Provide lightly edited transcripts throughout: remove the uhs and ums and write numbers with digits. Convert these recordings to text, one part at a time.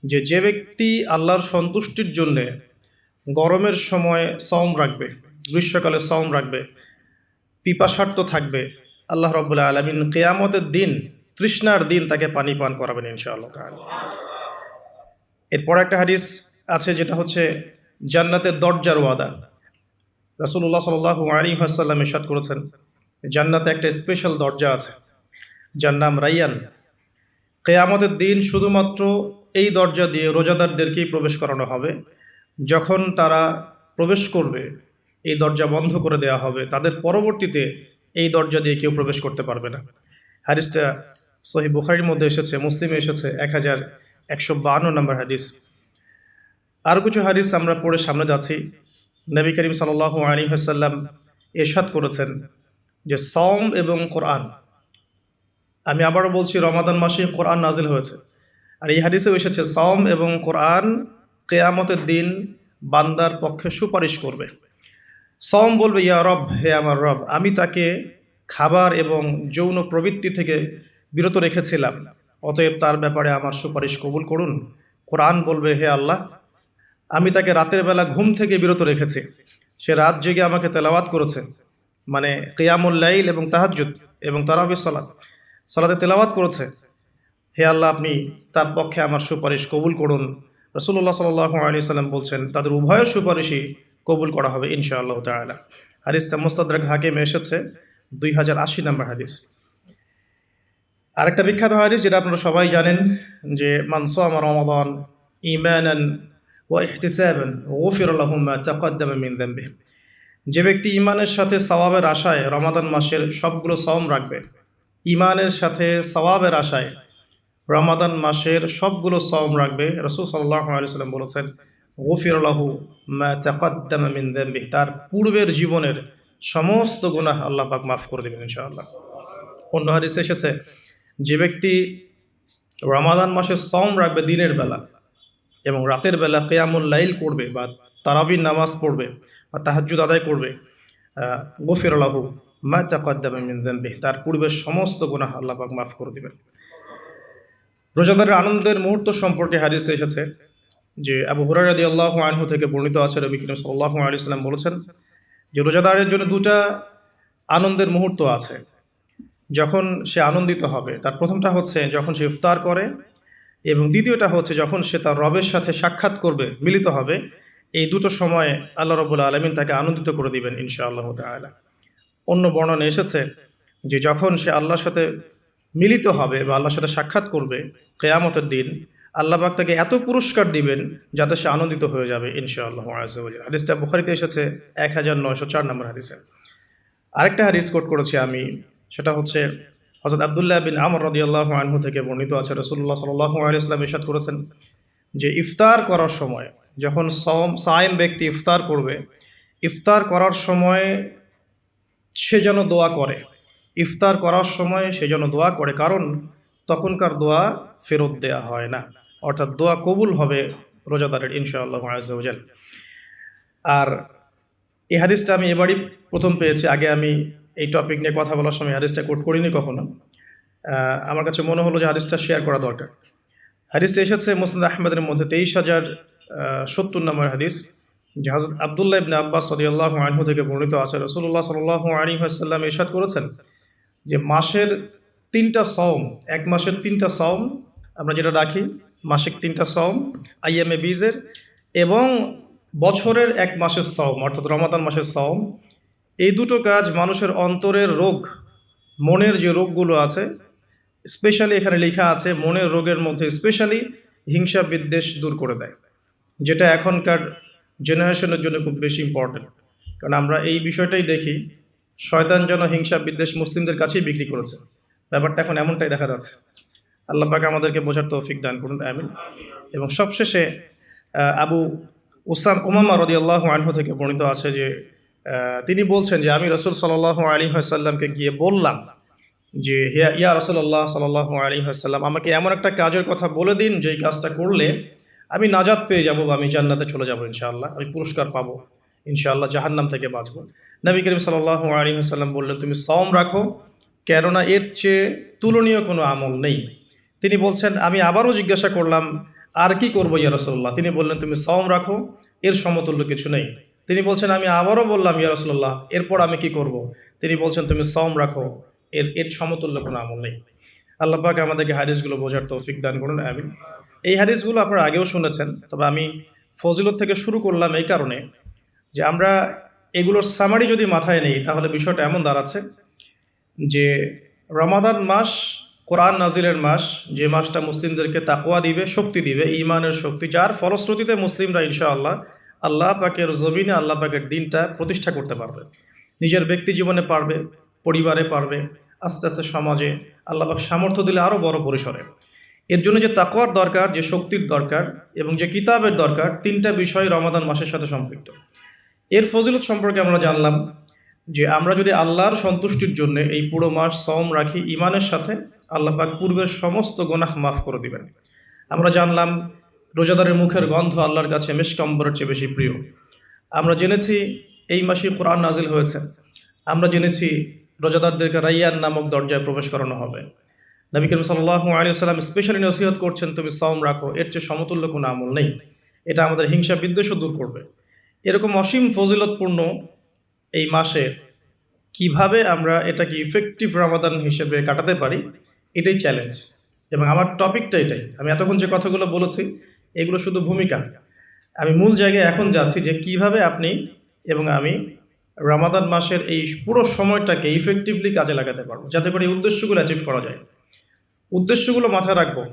যে ব্যক্তি আল্লাহর সন্তুষ্টির জন্যে গরমের সময় সওম রাখবে, গ্রীষ্মকালে সওম রাখবে, পিপাসার্ত থাকবে, আল্লাহ রাব্বুল আলামিন কিয়ামতের দিন, তৃষ্ণার দিন তাকে পানি পান করাবেন ইনশাআল্লাহ তাআলা। এরপর একটা হাদিস আছে যেটা হচ্ছে জান্নাতের দরজার ওয়াদা। রাসূলুল্লাহ সাল্লাল্লাহু আলাইহি ওয়াসাল্লাম ইরশাদ করেছেন, জান্নাতে একটা স্পেশাল দরজা আছে যার নাম রাইয়ান। কিয়ামতের দিন শুধুমাত্র এই দরজা দিয়ে রোজাদারদেরকেই প্রবেশ করানো হবে। যখন তারা প্রবেশ করবে এই দরজা বন্ধ করে দেওয়া হবে, তাদের পরবর্তীতে এই দরজা দিয়ে কেউ প্রবেশ করতে পারবে না। হাদিসটা সহিহ বুখারীর মধ্যে এসেছে, মুসলিমে এসেছে 1152 নম্বর হাদিস। আরও কিছু হাদিস আমরা পড়ে সামনে যাচ্ছি। নবী করিম সাল্লাল্লাহু আলাইহি ওয়াসাল্লাম ইরশাদ করেছেন যে সওম এবং কোরআন, আমি আবারও বলছি, রমাদান মাসে কোরআন নাজিল হয়েছে। আর এই হাদিসেও এসেছে সওম এবং কোরআন কিয়ামতের দিন বান্দার পক্ষে সুপারিশ করবে। সওম বলবে, ইয়া রব, হে আমার রব, আমি তাকে খাবার এবং যৌন প্রবৃত্তি থেকে বিরত রেখেছিলাম, অতএব তার ব্যাপারে আমার সুপারিশ কবুল করুন। কোরআন বলবে, হে আল্লাহ, আমি তাকে রাতের বেলা ঘুম থেকে বিরত রেখেছি, সে রাত জেগে আমাকে তেলাওয়াত করেছে, মানে কিয়ামুল লাইল এবং তাহাজ্জুদ এবং তারাবির সালাতে তেলাওয়াত করেছে। হে আল্লাহ, আপনি তার পক্ষে আমার সুপারিশ কবুল করুন। রাসূলুল্লাহ সাল্লাল্লাহু আলাইহি সাল্লাম বলছেন, তাদের উভয়ের সুপারিশই কবুল করা হবে ইনশাআল্লাহ তাআলা। হাদিসটা মুস্তাদরাক হাকিমে এসেছে 2080 নম্বর হাদিস। আরেকটা বিখ্যাত হাদিস যেটা আপনারা সবাই জানেন, যে মান সামা রমাদান ঈমানান ওয়া ইহতিসাবান গুফিরা লাহু মা তাকদ্দামা মিন যামবিহি। যে ব্যক্তি ঈমানের সাথে সওয়াবের আশায় রমাদান মাসের সবগুলো সওম রাখবে, ঈমানের সাথে সওয়াবের আশায় রমাদান মাসের সবগুলো সওম রাখবে, রাসূল সাল্লাল্লাহু আলাইহি ওয়াসাল্লাম বলেছেন, গুফিরা লাহু মা তাকদ্দামা মিন যামবিহি, তার পূর্বের জীবনের সমস্ত গুনাহ আল্লাহ পাক মাফ করে দেবেন ইনশাআল্লাহ। অন্য হাদিসে এসেছে, যে ব্যক্তি রমাদান মাসের সওম রাখবে দিনের বেলা এবং রাতের বেলা কিয়ামুল লাইল করবে বা তারাবির নামাজ পড়বে বা তাহাজ্জুদ আদায় করবে, গুফিরা লাহু মা তাকদ্দামা মিন যামবিহি, তার পূর্বের সমস্ত গুনাহ আল্লাহ পাক মাফ করে দিবেন। রোজাদারের আনন্দের মুহূর্ত সম্পর্কে হাদিসে এসেছে যে আবু হুরায়রা রাদিয়াল্লাহু আনহু থেকে বর্ণিত আছে, নবী করিম সাল্লাল্লাহু আলাইহি ওয়াসাল্লাম বলেছেন যে রোজাদারের জন্য দুটা আনন্দের মুহূর্ত আছে যখন সে আনন্দিত হবে। তার প্রথমটা হচ্ছে যখন সে ইফতার করে, এবং দ্বিতীয়টা হচ্ছে যখন সে তার রবের সাথে সাক্ষাৎ করবে, মিলিত হবে। এই দুটো সময়ে আল্লাহ রাব্বুল আলামিন তাকে আনন্দিত করে দিবেন ইনশাআল্লাহ তাআলা। অন্য বর্ণনা এসেছে যে যখন সে আল্লাহর সাথে মিলিত হবে বা আল্লাহর সাথে সাক্ষাৎ করবে কিয়ামতের দিন, আল্লাহ পাক তাকে এত পুরস্কার দিবেন যাতে সে আনন্দিত হয়ে যাবে ইনশাআল্লাহ আযজা ওয়া জাল্লা। হাদিসটা বুখারীতে এসেছে 1904 নম্বর হাদিসে। আরেকটা হাদিস কোট করেছি আমি, সেটা হচ্ছে হযরত আব্দুল্লাহ বিন আমর রাদিয়াল্লাহু আনহু থেকে বর্ণিত আছে, রাসূলুল্লাহ সাল্লাল্লাহু আলাইহি ওয়াসাল্লাম ইরশাদ করেছেন যে ইফতার করার সময় যখন সায়েম ব্যক্তি ইফতার করবে, ইফতার করার সময় সে যেন দোয়া করে, ইফতার করার সময় সে যেন দোয়া করে, কারণ তখনকার দোয়া ফেরত দেয়া হয় না, অর্থাৎ দোয়া কবুল হবে রোজাদারের ইনশাআল্লাহ আযজা ওয়া জাল্লা। আর এই হাদিসটা আমি এবারই প্রথম পেয়েছি, আগে আমি এই টপিক নিয়ে কথা বলার সময় হাদিসটা কোট করিনি কখনো। আমার কাছে মনে হলো যে হাদিসটা শেয়ার করা দরকার। হাদিসটা এসেছে মুসনাদ আহমদের মধ্যে 23,070 নম্বর হাদিস, যে হযরত আব্দুল্লাহ ইবনে আব্বাস রাদিয়াল্লাহু আনহু থেকে বর্ণিত আছে, রাসূলুল্লাহ সাল্লাল্লাহু আলাইহি ওয়াসাল্লাম ইরশাদ করেছেন যে মাসের 3টা সওম, এক মাসের 3টা সওম আমরা যেটা রাখি, মাসিক 3টা সওম আইয়ামে বীজের, এবং বছরের এক মাসের সওম অর্থাৎ রমাদান মাসের সওম, এই দুটো কাজ মানুষের অন্তরের রোগ, মনের যে রোগগুলো আছে, স্পেশালি এখানে লেখা আছে মনের রোগের মধ্যে স্পেশালি হিংসা বিদ্বেষ দূর করে দেয়, যেটা এখনকার জেনারেশনের জন্য খুব বেশি ইম্পর্টেন্ট। কারণ আমরা এই বিষয়টাই দেখি, শয়তান যেন হিংসা বিদ্বেষ মুসলিমদের কাছেই বিক্রি করেছে, ব্যাপারটা এখন এমনটাই দেখা যাচ্ছে। আল্লাহ পাক আমাদেরকে বোঝার তৌফিক দান করুন, আমিন। এবং সবশেষে আবু উমামা রাদিয়াল্লাহু আনহু থেকে বর্ণিত আছে যে তিনি বলছেন যে আমি রাসূল সাল্লাল্লাহু আলাইহি ওয়াসাল্লামকে গিয়ে বললাম যে ইয়া রাসূলুল্লাহ সাল্লাল্লাহু আলাইহি ওয়াসাল্লাম, আমাকে এমন একটা কাজের কথা বলে দিন যেই কাজটা করলে আমি নাজাত পেয়ে যাব বা আমি জান্নাতে চলে যাব ইনশাআল্লাহ, আমি পুরস্কার পাবো ইনশাআল্লাহ, জাহান্নাম থেকে বাঁচব। নবী করিম সাল্লাল্লাহু আলাইহি ওয়াসাল্লাম বললেন, তুমি সওম রাখো, কেননা এর চেয়ে তুলনীয় কোনো আমল নেই। তিনি বলছেন, আমি আবারও জিজ্ঞাসা করলাম, আর কি করবো ইয়া রাসূলুল্লাহ? তিনি বললেন, তুমি সাওম রাখো, এর সমতুল্য কিছু নেই। তিনি বলছেন, আমি আবারও বললাম ইয়া রাসূলুল্লাহ, এরপর আমি কি করব? তিনি বলছেন, তুমি সাওম রাখো, এর এর সমতুল্য কোনো আমল নেই। আল্লাহ পাক আমাদেরকে হাদিসগুলো বোঝার তৌফিক দান করুন, আমিন। এই হাদিসগুলো আপনারা আগেও শুনেছেন, তবে আমি ফজিলত থেকে শুরু করলাম এই কারণে যে আমরা এগুলোর সামারি যদি মাথায় নেই, তাহলে বিষয়টা এমন দাঁড়াচ্ছে যে রমাদান মাস কোরআন নাজিলের মাস, যে মাসটা মুসলিমদেরকে তাকওয়া দিবে, শক্তি দিবে, ঈমানের শক্তি, যার ফলশ্রুতিতে মুসলিমরা ইনশাআল্লাহ আল্লাহ পাকের জমিনে আল্লাহ পাকের দিনটা প্রতিষ্ঠা করতে পারবে। নিজের ব্যক্তি জীবনে পারবে, পরিবারে পারবে, আস্তে আস্তে সমাজে আল্লাহ পাক সামর্থ্য দিলে আরও বড় পরিসরে। এর জন্য যে তাকওয়ার দরকার, যে শক্তির দরকার এবং যে কিতাবের দরকার, তিনটা বিষয় রমাদান মাসের সাথে সম্পৃক্ত। এর ফজিলত সম্পর্কে আমরা জানলাম যে আমরা যদি আল্লাহর সন্তুষ্টির জন্য এই পুরো মাস সওম রাখি ঈমানের সাথে, আল্লাহ পাক পূর্বের সমস্ত গুনাহ মাফ করে দিবেন। আমরা জানলাম রোজাদারের মুখের গন্ধ আল্লাহর কাছে মিশক আম্বরের চেয়ে বেশি প্রিয়। আমরা জেনেছি এই মাসে কোরআন নাজিল হয়েছে। আমরা জেনেছি রোজাদারদেরকে রাইয়ান নামক দরজায় প্রবেশ করানো হবে। নবী করিম সাল্লাল্লাহু আলাইহি ওয়াসাল্লাম স্পেশালি নসিহত করছেন, তুমি সওম রাখো, এর চেয়ে সমতুল্য কোনো আমল নেই। এটা আমাদের হিংসা বিদ্বেষও দূর করবে। এরকম অসীম ফজিলতপূর্ণ এই মাসে কিভাবে আমরা এটাকে ইফেক্টিভ রমাদান হিসেবে কাটাতে পারি, এটাই চ্যালেঞ্জ। এবং আমার টপিকটা এটাই। আমি এতক্ষণ যে কথাগুলো বলেছি এগুলো শুধু ভূমিকা। আমি মূল জায়গায় এখন যাচ্ছি যে কিভাবে আপনি এবং আমি রমাদান মাসের এই পুরো সময়টাকে ইফেক্টিভলি কাজে লাগাতে পারবো, যাতে করে এই উদ্দেশ্যগুলো অ্যাচিভ করা যায়। উদ্দেশ্যগুলো মাথায় রাখবো।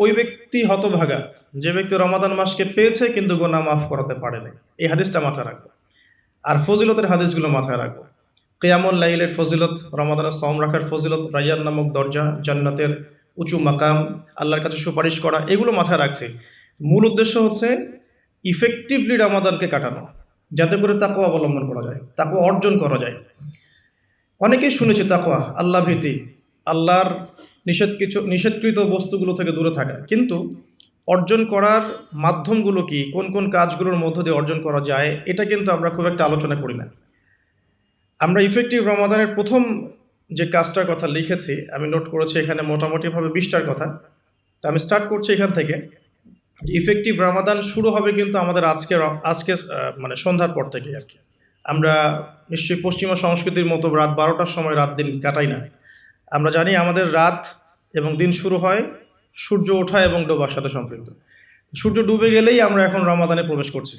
ওই ব্যক্তি হতভাগা যে ব্যক্তি রমাদান মাসকে পেয়েছে কিন্তু গুনাহ মাফ করাতে পারেনি, এই হাদিসটা মাথায় রাখবো। আর ফজিলতের হাদিসগুলো মাথায় রাখবো। কিয়ামুল লাইলের ফজিলত, রমাদানের সওম রাখার ফজিলত, রাইয়ান নামক দরজা, জান্নাতের উঁচু মাকাম, আল্লাহর কাছে সুপারিশ করা, এগুলো মাথায় রাখছি। মূল উদ্দেশ্য হচ্ছে ইফেক্টিভলি রমাদানকে কাটানো, যাতে করে তাকওয়া অবলম্বন করা যায়, তাকওয়া অর্জন করা যায়। অনেকেই শুনেছি তাকওয়া, আল্লাহ ভীতি, আল্লাহর নিষেধকৃত বস্তুগুলো থেকে দূরে থাকা, কিন্তু অর্জন করার মাধ্যমগুলো কি, কোন কোন কাজগুলোর মধ্য দিয়ে অর্জন করা যায়, এটা কিন্তু আমরা খুব একটা আলোচনা করি না। আমরা ইফেক্টিভ রমাদানের প্রথম যে কাজটার কথা লিখেছি, আমি নোট করেছি এখানে মোটামুটিভাবে 20টার কথা। তো আমি স্টার্ট করছি এখান থেকে। ইফেক্টিভ রমাদান শুরু হবে কিন্তু আমাদের আজকে মানে সন্ধ্যার পর থেকে আর কি। আমরা নিশ্চয়ই পশ্চিমা সংস্কৃতির মতো রাত 12টার সময় রাত দিন কাটাই না। আমরা জানি আমাদের রাত এবং দিন শুরু হয় সূর্য ওঠা এবং ডোবার সাথে সম্পৃক্ত। সূর্য ডুবে গেলেই আমরা এখন রমাদানে প্রবেশ করছি।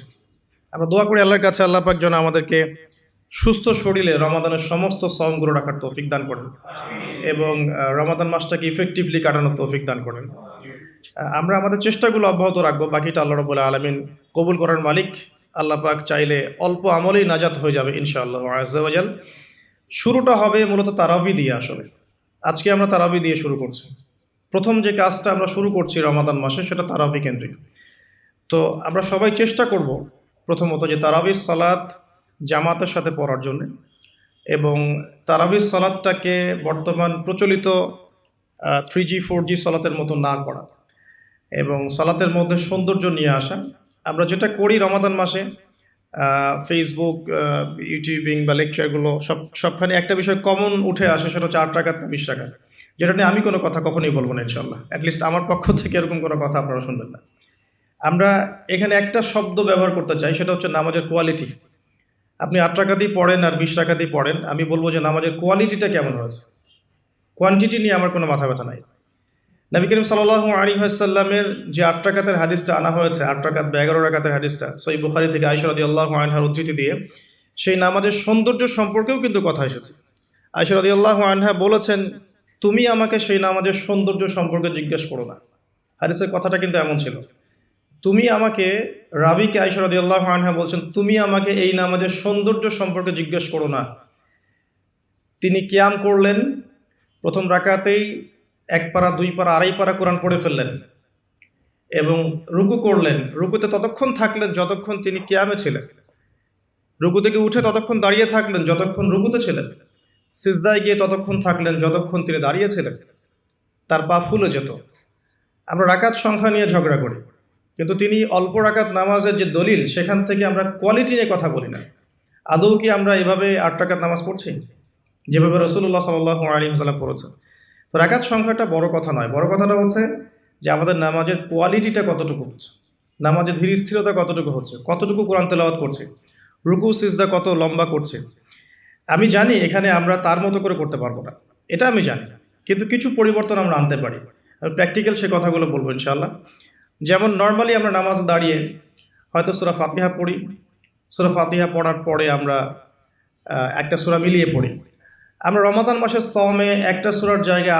আমরা দোয়া করি আল্লাহর কাছে, আল্লাহ পাক যেন আমাদেরকে সুস্থ শরীরে রমাদানের সমস্ত সওমগুলো রাখার তৌফিক দান করেন এবং রমাদান মাসটাকে ইফেক্টিভলি কাটানোর তৌফিক দান করেন। আমরা আমাদের চেষ্টাগুলো অব্যাহত রাখবো, বাকিটা আল্লাহ রাব্বুল আলামিন কবুল করার মালিক। আল্লাহ পাক চাইলে অল্প আমলেই নাজাত হয়ে যাবে ইনশাআল্লাহ আজ্জা ওয়া জাল। শুরুটা হবে মূলত তারাবি দিয়ে। আসলে আজকে আমরা তারাবি দিয়ে শুরু করছি। প্রথম যে কাজটা আমরা শুরু করছি রমাদান মাসে, সেটা তারাবি কেন্দ্রিক। তো আমরা সবাই চেষ্টা করব প্রথমত যে তারাবির সালাত জামাতের সাথে পড়ার জন্য, এবং তারাবির সালাতটাকে বর্তমান প্রচলিত 3G 4G সালাতের মতো না করা এবং সালাতের মধ্যে সৌন্দর্য নিয়ে আসা। আমরা যেটা করি রমাদান মাসে, ফেসবুক, ইউটিউবিং বা লেকচারগুলো সবখানে একটা বিষয় কমন উঠে আসে, সেটা হচ্ছে 8 রাকাত না 20 রাকাত, যেটা নিয়ে আমি কোনো কথা কখনোই বলবো না ইনশাল্লাহ। অ্যাটলিস্ট আমার পক্ষ থেকে এরকম কোনো কথা আপনারা শুনবেন না। আমরা এখানে একটা শব্দ ব্যবহার করতে চাই, সেটা হচ্ছে নামাজের কোয়ালিটি। আপনি 8 রাকাতই পড়েন আর 20 রাকাতই পড়েন, আমি বলবো যে নামাজের কোয়ালিটিটা কেমন হয়েছে। কোয়ান্টিটি নিয়ে আমার কোনো মাথা ব্যথা নাই। নবী করিম সাল্লাল্লাহু আলাইহি ওয়াসাল্লামের যে 8 রাকাতের হাদিসটা আনা হয়েছে, 8 রাকাত বা 11 রাকাতের হাদিসটা সহিহ বুখারী থেকে আয়েশা রাদিয়াল্লাহু আনহার উদ্ধৃতি দিয়ে, সেই নামাজের সৌন্দর্য সম্পর্কেও কিন্তু কথা এসেছে। আয়েশা রাদিয়াল্লাহু আনহা বলেছেন, তুমি আমাকে সেই নামাজের সৌন্দর্য সম্পর্কে জিজ্ঞেস করো না। হাদিসের কথাটা কিন্তু এমন ছিল, তুমি আমাকে, রাবিকে আয়েশা রাদিয়াল্লাহু আনহা বলছেন, তুমি আমাকে এই নামাজের সৌন্দর্য সম্পর্কে জিজ্ঞেস করো না। তিনি কিয়াম করলেন, প্রথম রাকাতেই 1 পারা 2 পারা 2.5 পারা কোরআন পড়ে ফেললেন এবং রুকু করলেন। রুকুতে ততক্ষণ থাকলেন যতক্ষণ তিনি কিয়ামে ছিলেন। রুকু থেকে উঠে ততক্ষণ দাঁড়িয়ে থাকলেন যতক্ষণ রুকুতে ছিলেন। সিজদায় গিয়ে ততক্ষণ থাকলেন যতক্ষণ তিনি দাঁড়িয়েছিলেন। তার পা ফুলে যেত। আমরা রাকাত সংখ্যা নিয়ে ঝগড়া করি, কিন্তু তিনি অল্প রাকাত নামাজের যে দলিল, সেখান থেকে আমরা কোয়ালিটি নিয়ে কথা বলি না। আদৌ কি আমরা এভাবে 8 রাকাত নামাজ পড়ছি যেভাবে রাসূলুল্লাহ সাল্লাল্লাহু আলাইহি ওয়াসাল্লাম পড়েছেন? তো রাকাত সংখ্যাটা বড় কথা নয়, বড় কথাটা হচ্ছে যে আমাদের নামাজের কোয়ালিটিটা কতটুকু হচ্ছে, নামাজের ধীর স্থিরতা কতটুকু হচ্ছে, কতটুকু কোরআন তেলাওয়াত করছে, রুকু সিজদা কত লম্বা করছে। আমি জানি এখানে আমরা তার মতো করে করতে পারবো না, এটা আমি জানি, কিন্তু কিছু পরিবর্তন আমরা আনতে পারি। আমি প্র্যাকটিক্যাল সে কথাগুলো বলবো ইনশাআল্লাহ। যেমন নর্মালি আমরা নামাজ দাঁড়িয়ে হয়তো সূরা ফাতিহা পড়ি, সূরা ফাতিহা পড়ার পরে আমরা একটা সূরা মিলিয়ে পড়ি। আমরা রমাদান মাসের সওমে একটা সূরার জায়গায়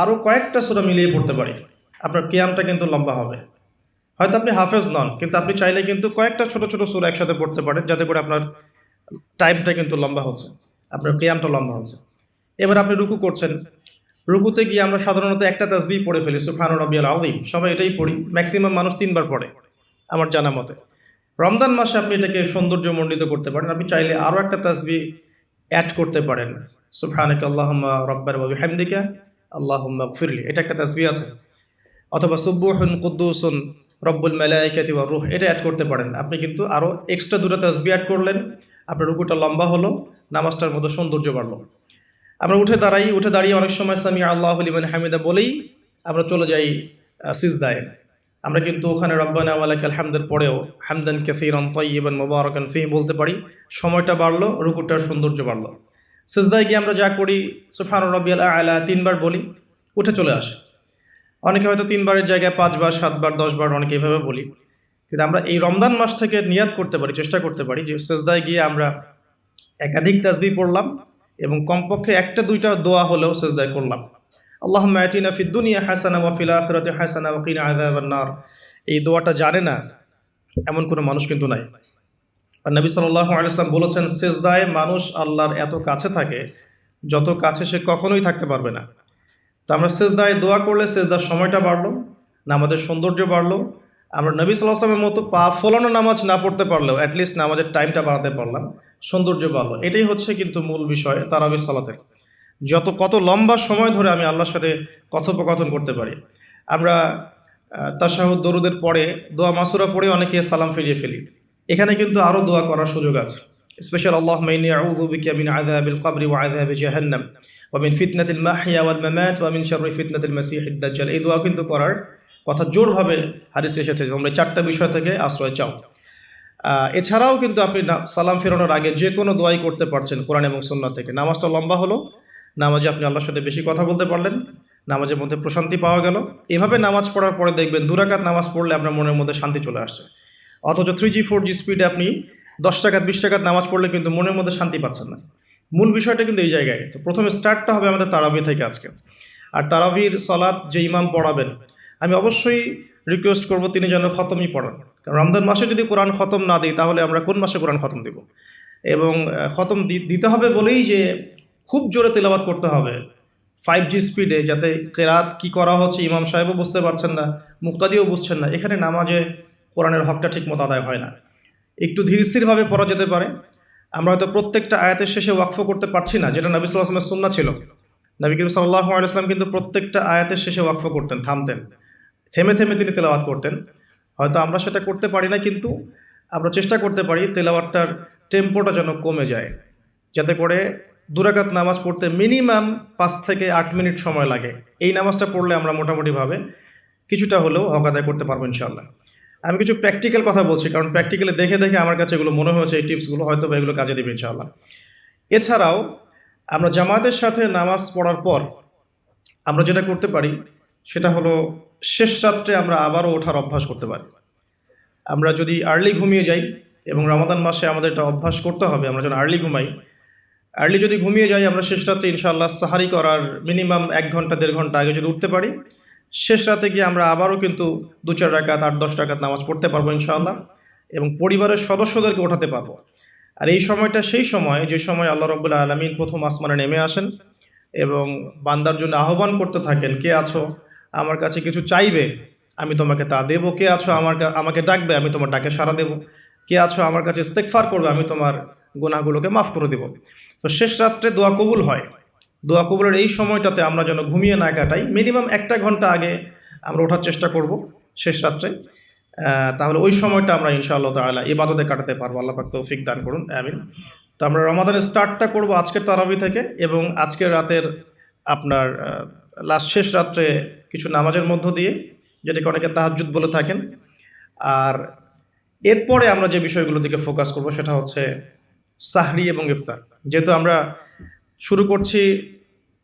আরও কয়েকটা সূরা মিলিয়ে পড়তে পারি। আপনার কিয়ামটা কিন্তু লম্বা হবে। হয়তো আপনি হাফেজ নন, কিন্তু আপনি চাইলে কিন্তু কয়েকটা ছোট ছোট সূরা একসাথে পড়তে পারেন, যাতে করে আপনার টাইমটা কিন্তু লম্বা হচ্ছে, আপনার কিয়ামটা লম্বা হচ্ছে। এবার আপনি রুকু করছেন, রুকুতে গিয়ে আমরা সাধারণত একটা তাসবিহ পড়ে ফেলি, সুবহান রাব্বিয়াল আযীম, সবাই এটাই পড়ি, ম্যাক্সিমাম মানুষ 3 বার পড়ে আমার জানা মতে। রমজান মাসে আপনি এটাকে সৌন্দর্যমণ্ডিত করতে পারেন, আপনি চাইলে আরও একটা তাসবিহ অ্যাড করতে পারেন, সুবহানাকা আল্লাহুম্মা রাব্বানা ওয়া বিহামদিকা আল্লাহুম্মা গফিরলি, এটা একটা তাসবিহ আছে। অথবা সুবহুন কুদ্দুসুন রব্বুল মালাইকাতি ওয়ার রূহ, এটা অ্যাড করতে পারেন। আপনি কিন্তু আরও এক্সট্রা 2টা তাসবিহ অ্যাড করলেন, আপনার রুকুটা লম্বা হলো, নামাজটার মতো সৌন্দর্য বাড়লো। আমরা উঠে দাঁড়িয়ে অনেক সময় সামি আল্লাহু লিমান হামিদা বলেই আমরা চলে যাই সিজদায়। আমরা কিন্তু ওখানে রব্বানা ওয়া লাকাল হামদের পরেও হামদান কাসীরান তাইয়িবান মুবারাকান ফীহি বলতে পারি, সময়টা বাড়লো, রুকুটার সৌন্দর্য বাড়লো। সিজদায় গিয়ে আমরা যা করি সুবহান রাব্বিয়াল আ'লা 3 বার বলি, উঠে চলে আসে। অনেকে হয়তো 3 বারের জায়গায় 5 বার, 7 বার, 10 বার অনেকে এভাবে বলি। কিন্তু আমরা এই রমজান মাস থেকে নিয়াত করতে পারি, চেষ্টা করতে পারি যে সিজদায় গিয়ে আমরা একাধিক তাসবিহ পড়লাম এবং কমপক্ষে 1-2টা দোয়া হলেও সিজদায় করলাম। আল্লাহুম্মা আতিনা ফিদ দুনিয়া হাসানা ওয়া ফিল আখিরাতি হাসানা ওয়া কিনা আযাবান নার। এই দোয়াটা জানে না এমন কোনো মানুষ কিন্তু নাই। আর নবী সাল্লাল্লাহু আলাইহি ওয়াসাল্লাম বলেছেন, সিজদায় মানুষ আল্লাহর এত কাছে থাকে যত কাছে সে কখনোই থাকতে পারবে না। তো আমরা সিজদায় দোয়া করলে সিজদার সময়টা বাড়লো, নামাজের সৌন্দর্য বাড়লো। আমরা নবী সাল্লাল্লাহু আলাইহি ওয়াসাল্লামের মতো পা ফোলানো নামাজ না পড়তে পারলেও অ্যাটলিস্ট নামাজের টাইমটা বাড়াতে পারলাম, সৌন্দর্য বাড়লো। এটাই হচ্ছে কিন্তু মূল বিষয় তারাবির সালাতের। কত লম্বা সময় ধরে আমি আল্লাহর সাথে কথোপকথন করতে পারি। আমরা তাশাহুদ দরুদের পরে দোয়া মাসুরা পড়ে অনেকে সালাম ফিরিয়ে ফেলি। এখানে কিন্তু আরও দোয়া করার সুযোগ আছে। স্পেশাল আল্লাহুম্মা ইন্নী আউযু বিকা মিন আযাবিল কবরি ওয়া আযাবি জাহান্নাম ওয়া মিন ফিতনাতিল মাহইয়া ওয়াল মামাত ওয়া মিন শাররি ফিতনাতিল মাসীহিদ দাজ্জাল। এই দোয়া কিন্তু করার কথা জোরভাবে হাদিসে এসেছে যে তোমরা 4টা বিষয় থেকে আশ্রয় চাও। এছাড়াও কিন্তু আপনি সালাম ফেরানোর আগে যে কোনো দোয়াই করতে পারছেন কোরআন এবং সুন্নাহ থেকে। নামাজটা লম্বা হলো, নামাজে আপনি আল্লাহর সাথে বেশি কথা বলতে পারলেন, নামাজের মধ্যে প্রশান্তি পাওয়া গেল। এভাবে নামাজ পড়ার পরে দেখবেন 2 রাকাত নামাজ পড়লে আপনার মনের মধ্যে শান্তি চলে আসছে। অথচ 3G 4G স্পিডে আপনি 10 রাকাত 20 রাকাত নামাজ পড়লে কিন্তু মনের মধ্যে শান্তি পাচ্ছেন না। মূল বিষয়টা কিন্তু এই জায়গায়। তো প্রথমে স্টার্টটা হবে আমাদের তারাবি থেকে আজকে। আর তারাবির সালাত যে ইমাম পড়াবেন, আমি অবশ্যই রিকোয়েস্ট করব তিনি যেন খতমই পড়ান। কারণ রমজান মাসে যদি কোরআন খতম না দিই তাহলে আমরা কোন মাসে কোরআন খতম দিব? এবং খতম দিতে হবে বলেই যে খুব জোরে তেলাওয়াত করতে হবে 5G স্পিডে, যাতে কেরাত কি করা হচ্ছে ইমাম সাহেবও বুঝতে পারছেন না, মুক্তাদিও বুঝছেন না। এখানে নামাজে কোরআনের হকটা ঠিকমতো আদায় হয় না। একটু ধীর স্থিরভাবে পড়া যেতে পারে। আমরা হয়তো প্রত্যেকটা আয়াতের শেষে ওয়াকফ করতে পারছি না, যেটা নবী সাল্লাল্লাহু আলাইহি ওয়াসাল্লামের সুন্নাহ ছিল। নবী করিম সাল্লাল্লাহু আলাইহি ওয়াসাল্লাম কিন্তু প্রত্যেকটা আয়াতের শেষে ওয়াকফ করতেন, থামতেন, থেমে থেমে তিনি তেলাওয়াত করতেন। হয়তো আমরা সেটা করতে পারি না, কিন্তু আমরা চেষ্টা করতে পারি তেলাওয়াতটার টেম্পোটা যেন কমে যায়, যাতে করে 2 রাকাত নামাজ পড়তে মিনিমাম 5 থেকে 8 মিনিট সময় লাগে। এই নামাজটা পড়লে আমরা মোটামুটিভাবে কিছুটা হলেও হক আদায় করতে পারবো ইনশাআল্লাহ। আমি কিছু প্র্যাকটিক্যাল কথা বলছি, কারণ প্র্যাকটিক্যালি দেখে দেখে আমার কাছে এগুলো মনে হয়েছে, এই টিপসগুলো হয়তো বা এগুলো কাজে দেবে ইনশাআল্লাহ। এছাড়াও আমরা জামাতের সাথে নামাজ পড়ার পর আমরা যেটা করতে পারি সেটা হলো শেষ রাত্রে আমরা আবারও ওঠার অভ্যাস করতে পারি। আমরা যদি আর্লি ঘুমিয়ে যাই, এবং রমাদান মাসে আমাদের এটা অভ্যাস করতে হবে, আমরা যেন আর্লি ঘুমাই। আর্লি যদি ঘুমিয়ে যাই আমরা শেষ রাত্রে ইনশাআল্লাহ সাহারি করার মিনিমাম 1 ঘন্টা 1.5 ঘন্টা আগে যদি উঠতে পারি, শেষ রাতে গিয়ে আমরা আবারও কিন্তু 2-4 রাকাত 8-10 রাকাত নামাজ পড়তে পারবো ইনশাআল্লাহ, এবং পরিবারের সদস্যদেরকে ওঠাতে পারবো। আর এই সময়টা সেই সময় যে সময় আল্লাহ রাব্বুল আলামিন প্রথম আসমানে নেমে আসেন এবং বান্দার জন্য আহ্বান করতে থাকেন, কে আছো আমার কাছে কিছু চাইবে আমি তোমাকে তা দেবো, কে আছো আমাকে ডাকবে আমি তোমার ডাকে সাড়া দেবো, কে আছো আমার কাছে ইস্তেগফার করবে আমি তোমার গুনাহগুলোকে মাফ করে দেব। তো শেষ রাত্রে দোয়া কবুল হয়। দোয়া কবুলের এই সময়টাতে আমরা যেন ঘুমিয়ে না কাটাই, মিনিমাম 1 ঘন্টা আগে আমরা ওঠার চেষ্টা করব শেষ রাত্রে। তাহলে ওই সময়টা আমরা ইনশাআল্লাহ তাআলা ইবাদতে কাটাতে পারবো। আল্লাহ পাক তৌফিক দান করুন, আমিন। তো আমরা রমাদানের স্টার্টটা করব আজকের তারাবি থেকে, এবং আজকের রাতের আপনার শেষ রাত্রে কিছু নামাজের মধ্য দিয়ে যেটাকে অনেকে তাহাজ্জুদ বলে থাকেন। আর এরপরে আমরা যে বিষয়গুলোর দিকে ফোকাস করব সেটা হচ্ছে সাহরি এবং ইফতার। যেহেতু আমরা শুরু করছি